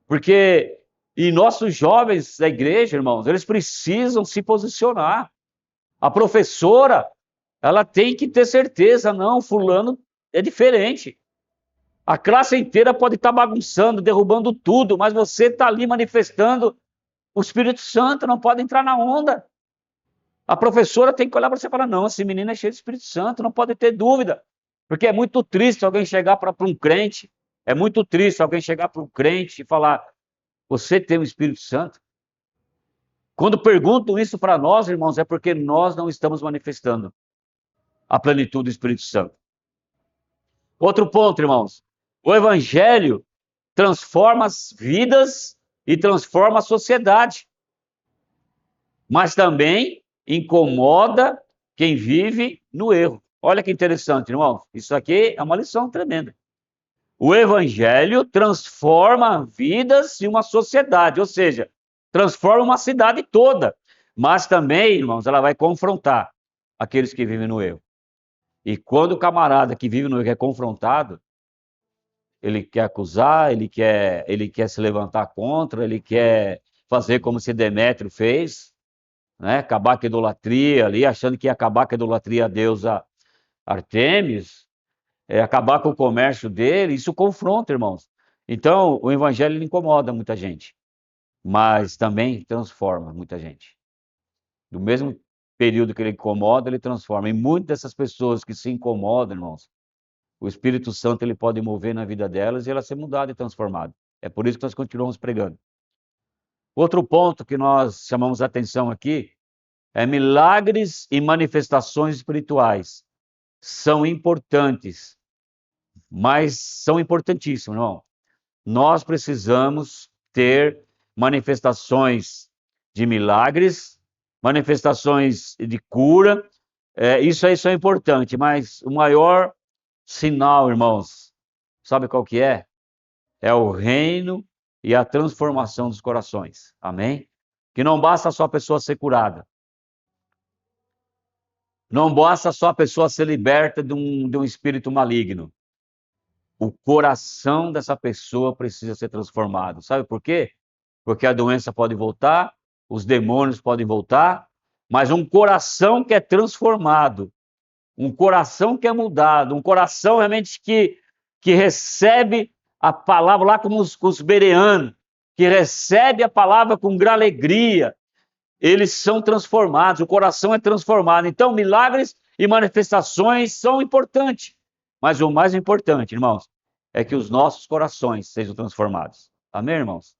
Porque, e nossos jovens da igreja, irmãos, eles precisam se posicionar. A professora, ela tem que ter certeza, não, fulano é diferente. A classe inteira pode estar bagunçando, derrubando tudo, mas você está ali manifestando O Espírito Santo não pode entrar na onda. A professora tem que olhar para você e falar, não, esse menino é cheio do Espírito Santo, não pode ter dúvida. Porque é muito triste alguém chegar para um crente, é muito triste alguém chegar para um crente e falar, você tem o Espírito Santo? Quando perguntam isso para nós, irmãos, é porque nós não estamos manifestando a plenitude do Espírito Santo. Outro ponto, irmãos, o Evangelho transforma as vidas e transforma a sociedade, mas também incomoda quem vive no erro. Olha que interessante, irmão. Isso aqui é uma lição tremenda. O Evangelho transforma vidas e uma sociedade, ou seja, transforma uma cidade toda. Mas também, irmãos, ela vai confrontar aqueles que vivem no erro. E quando o camarada que vive no erro é confrontado, ele quer acusar, ele quer se levantar contra, ele quer fazer como se Demétrio fez, né? Acabar com a idolatria ali, achando que ia acabar com a idolatria a deusa Artemis, acabar com o comércio dele, isso confronta, irmãos. Então, o evangelho ele incomoda muita gente, mas também transforma muita gente. Do mesmo período que ele incomoda, ele transforma. E muitas dessas pessoas que se incomodam, irmãos, o Espírito Santo ele pode mover na vida delas e ela ser mudada e transformada. É por isso que nós continuamos pregando. Outro ponto que nós chamamos a atenção aqui é milagres e manifestações espirituais. São importantes, mas são importantíssimos, irmão. Nós precisamos ter manifestações de milagres, manifestações de cura, isso aí é importante, mas o maior sinal, irmãos, sabe qual que é? É o reino e a transformação dos corações, amém? Que não basta só a pessoa ser curada, não basta só a pessoa ser liberta de um espírito maligno. O coração dessa pessoa precisa ser transformado. Sabe por quê? Porque a doença pode voltar, os demônios podem voltar, mas um coração que é transformado, um coração que é mudado, um coração realmente que recebe a palavra lá como os bereanos, que recebe a palavra com grande alegria, eles são transformados, o coração é transformado. Então, milagres e manifestações são importantes, mas o mais importante, irmãos, é que os nossos corações sejam transformados. Amém, irmãos?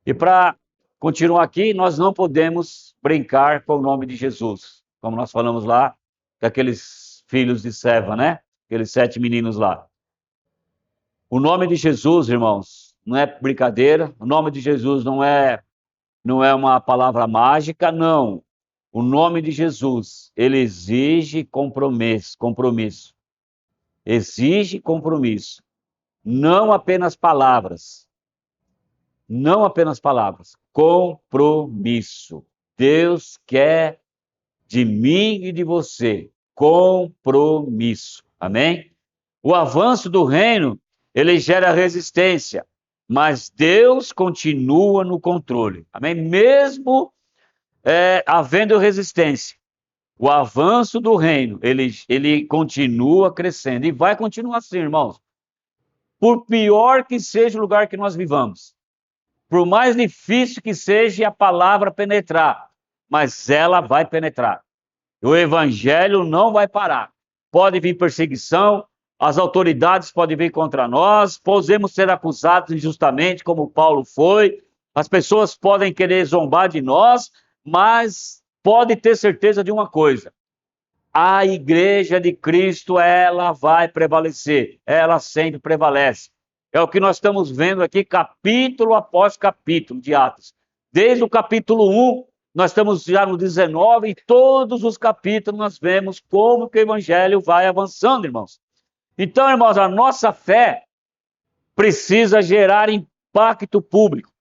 E para continuar aqui, nós não podemos brincar com o nome de Jesus, como nós falamos lá, com aqueles filhos de Seva, né? Aqueles 7 meninos lá. O nome de Jesus, irmãos, não é brincadeira, o nome de Jesus não é uma palavra mágica, não. O nome de Jesus, ele exige compromisso. Exige compromisso. Não apenas palavras. Não apenas palavras. Compromisso. Deus quer de mim e de você compromisso. Amém? O avanço do reino, ele gera resistência, mas Deus continua no controle. Amém? Mesmo havendo resistência, o avanço do reino, ele continua crescendo e vai continuar assim, irmãos. Por pior que seja o lugar que nós vivamos, por mais difícil que seja a palavra penetrar, mas ela vai penetrar. O evangelho não vai parar. Pode vir perseguição, as autoridades podem vir contra nós, podemos ser acusados injustamente, como Paulo foi, as pessoas podem querer zombar de nós, mas pode ter certeza de uma coisa: a igreja de Cristo, ela vai prevalecer, ela sempre prevalece. É o que nós estamos vendo aqui, capítulo após capítulo de Atos. Desde o capítulo 1, nós estamos já no 19, e todos os capítulos nós vemos como que o evangelho vai avançando, irmãos. Então, irmãos, a nossa fé precisa gerar impacto público,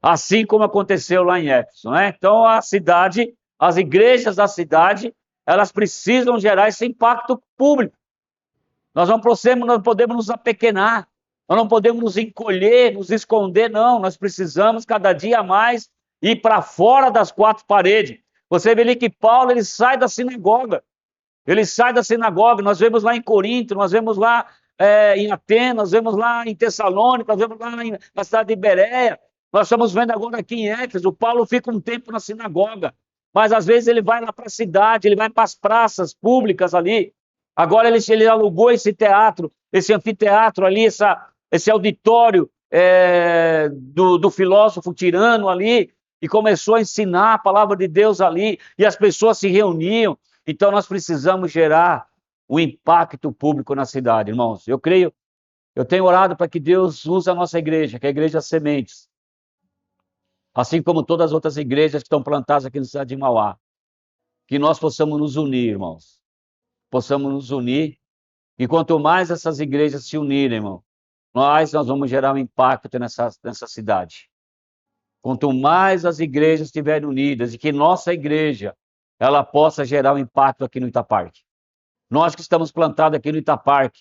assim como aconteceu lá em Éfeso, né? Então, as igrejas da cidade, elas precisam gerar esse impacto público. Nós não podemos nos apequenar, nós não podemos nos encolher, nos esconder, não. Nós precisamos cada dia mais ir para fora das 4 paredes. Você vê ali que Paulo, ele sai da sinagoga. Ele sai da sinagoga, nós vemos lá em Corinto, nós vemos lá em Atenas, nós vemos lá em Tessalônica, nós vemos lá na cidade de Bereia. Nós estamos vendo agora aqui em Éfeso, o Paulo fica um tempo na sinagoga, mas às vezes ele vai lá para a cidade, ele vai para as praças públicas ali. Agora ele alugou esse teatro, esse anfiteatro ali, esse auditório do filósofo tirano ali, e começou a ensinar a palavra de Deus ali, e as pessoas se reuniam. Então nós precisamos gerar o impacto público na cidade, irmãos. Eu creio, eu tenho orado para que Deus use a nossa igreja, que é a Igreja Sementes, assim como todas as outras igrejas que estão plantadas aqui na cidade de Mauá, que nós possamos nos unir, irmãos. Possamos nos unir, e quanto mais essas igrejas se unirem, irmão, nós vamos gerar um impacto nessa cidade. Quanto mais as igrejas estiverem unidas, e que nossa igreja, ela possa gerar um impacto aqui no Itaparque. Nós que estamos plantados aqui no Itaparque,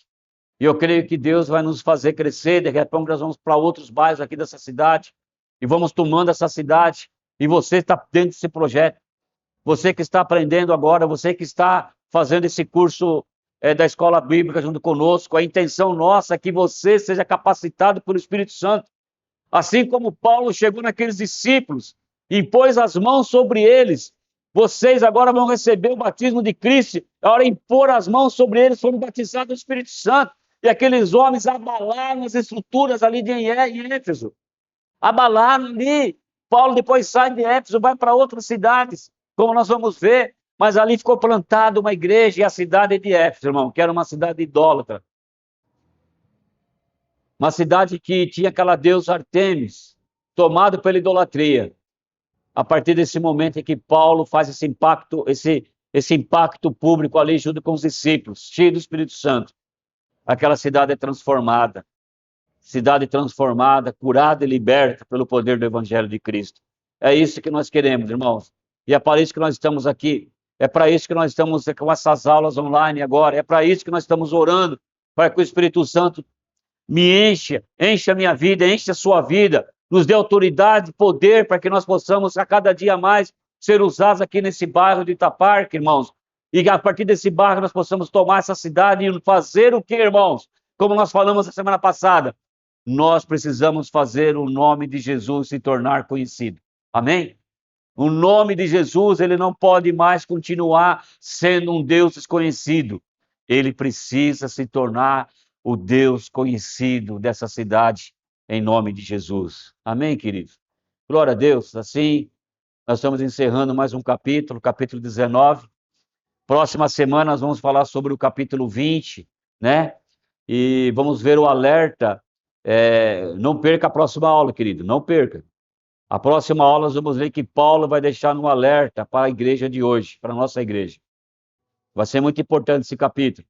e eu creio que Deus vai nos fazer crescer, de repente nós vamos para outros bairros aqui dessa cidade, e vamos tomando essa cidade, e você está dentro desse projeto. Você que está aprendendo agora, você que está fazendo esse curso da Escola Bíblica junto conosco, a intenção nossa é que você seja capacitado pelo Espírito Santo. Assim como Paulo chegou naqueles discípulos, impôs as mãos sobre eles, vocês agora vão receber o batismo de Cristo. A hora de impor as mãos sobre eles, foram batizados do Espírito Santo. E aqueles homens abalaram as estruturas ali em Éfeso. Abalaram ali. Paulo depois sai de Éfeso, vai para outras cidades, como nós vamos ver. Mas ali ficou plantada uma igreja, e a cidade de Éfeso, irmão, que era uma cidade idólatra. Uma cidade que tinha aquela deusa Artemis, tomada pela idolatria. A partir desse momento em que Paulo faz esse impacto público ali junto com os discípulos, cheio do Espírito Santo, aquela cidade é transformada. Cidade transformada, curada e liberta pelo poder do Evangelho de Cristo. É isso que nós queremos, irmãos. E é para isso que nós estamos aqui. É para isso que nós estamos com essas aulas online agora. É para isso que nós estamos orando, para que o Espírito Santo me encha a minha vida, enche a sua vida, nos dê autoridade, poder, para que nós possamos a cada dia mais ser usados aqui nesse bairro de Itaparque, irmãos. E a partir desse bairro nós possamos tomar essa cidade e fazer o que, irmãos? Como nós falamos a semana passada, nós precisamos fazer o nome de Jesus se tornar conhecido. Amém? O nome de Jesus, ele não pode mais continuar sendo um Deus desconhecido. Ele precisa se tornar o Deus conhecido dessa cidade, em nome de Jesus. Amém, queridos? Glória a Deus. Assim, nós estamos encerrando mais um capítulo, capítulo 19. Próxima semana nós vamos falar sobre o capítulo 20, né? E vamos ver o alerta. Não perca a próxima aula, querido, não perca. A próxima aula nós vamos ver que Paulo vai deixar um alerta para a igreja de hoje, para a nossa igreja. Vai ser muito importante esse capítulo.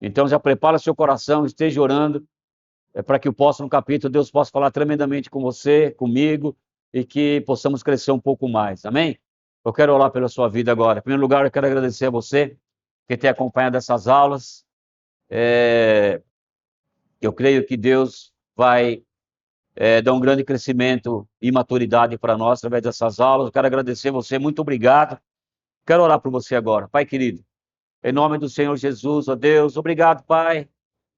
Então já prepara seu coração, esteja orando, para que o próximo capítulo Deus possa falar tremendamente com você, comigo, e que possamos crescer um pouco mais. Amém? Eu quero orar pela sua vida agora. Em primeiro lugar, eu quero agradecer a você que tem acompanhado essas aulas. Eu creio que Deus vai dar um grande crescimento e maturidade para nós através dessas aulas. Eu quero agradecer a você, muito obrigado. Quero orar por você agora. Pai querido, em nome do Senhor Jesus, ó Deus, obrigado, Pai,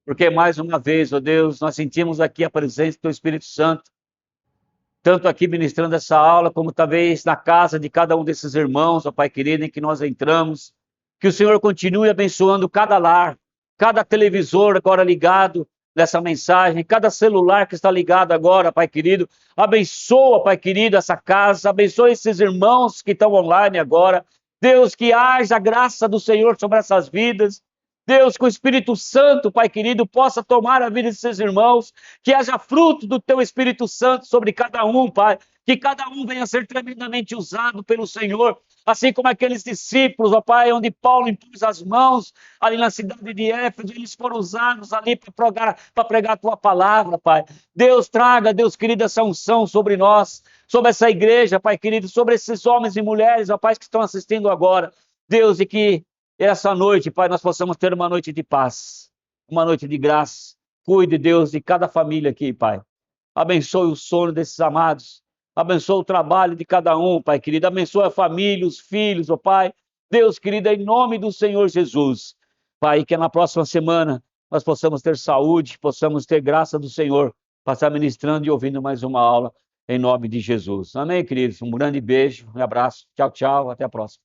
porque mais uma vez, ó Deus, nós sentimos aqui a presença do Teu Espírito Santo, tanto aqui ministrando essa aula, como talvez na casa de cada um desses irmãos, ó Pai querido, em que nós entramos. Que o Senhor continue abençoando cada lar, cada televisor agora ligado nessa mensagem, cada celular que está ligado agora, Pai querido. Abençoa, Pai querido, essa casa, abençoa esses irmãos que estão online agora. Deus, que haja a graça do Senhor sobre essas vidas. Deus, que o Espírito Santo, Pai querido, possa tomar a vida de seus irmãos, que haja fruto do Teu Espírito Santo sobre cada um, Pai, que cada um venha a ser tremendamente usado pelo Senhor, assim como aqueles discípulos, ó Pai, onde Paulo impôs as mãos ali na cidade de Éfeso, eles foram usados ali para pregar a Tua palavra, Pai. Deus, traga, Deus querido, essa unção sobre nós, sobre essa igreja, Pai querido, sobre esses homens e mulheres, ó Pai, que estão assistindo agora. Deus, e que essa noite, Pai, nós possamos ter uma noite de paz, uma noite de graça. Cuide, Deus, de cada família aqui, Pai. Abençoe o sono desses amados. Abençoe o trabalho de cada um, Pai querido. Abençoe a família, os filhos, ó Pai. Deus querido, em nome do Senhor Jesus. Pai, que na próxima semana nós possamos ter saúde, possamos ter graça do Senhor para estar ministrando e ouvindo mais uma aula. em nome de Jesus. Amém, queridos? Um grande beijo, um abraço. Tchau, tchau. Até a próxima.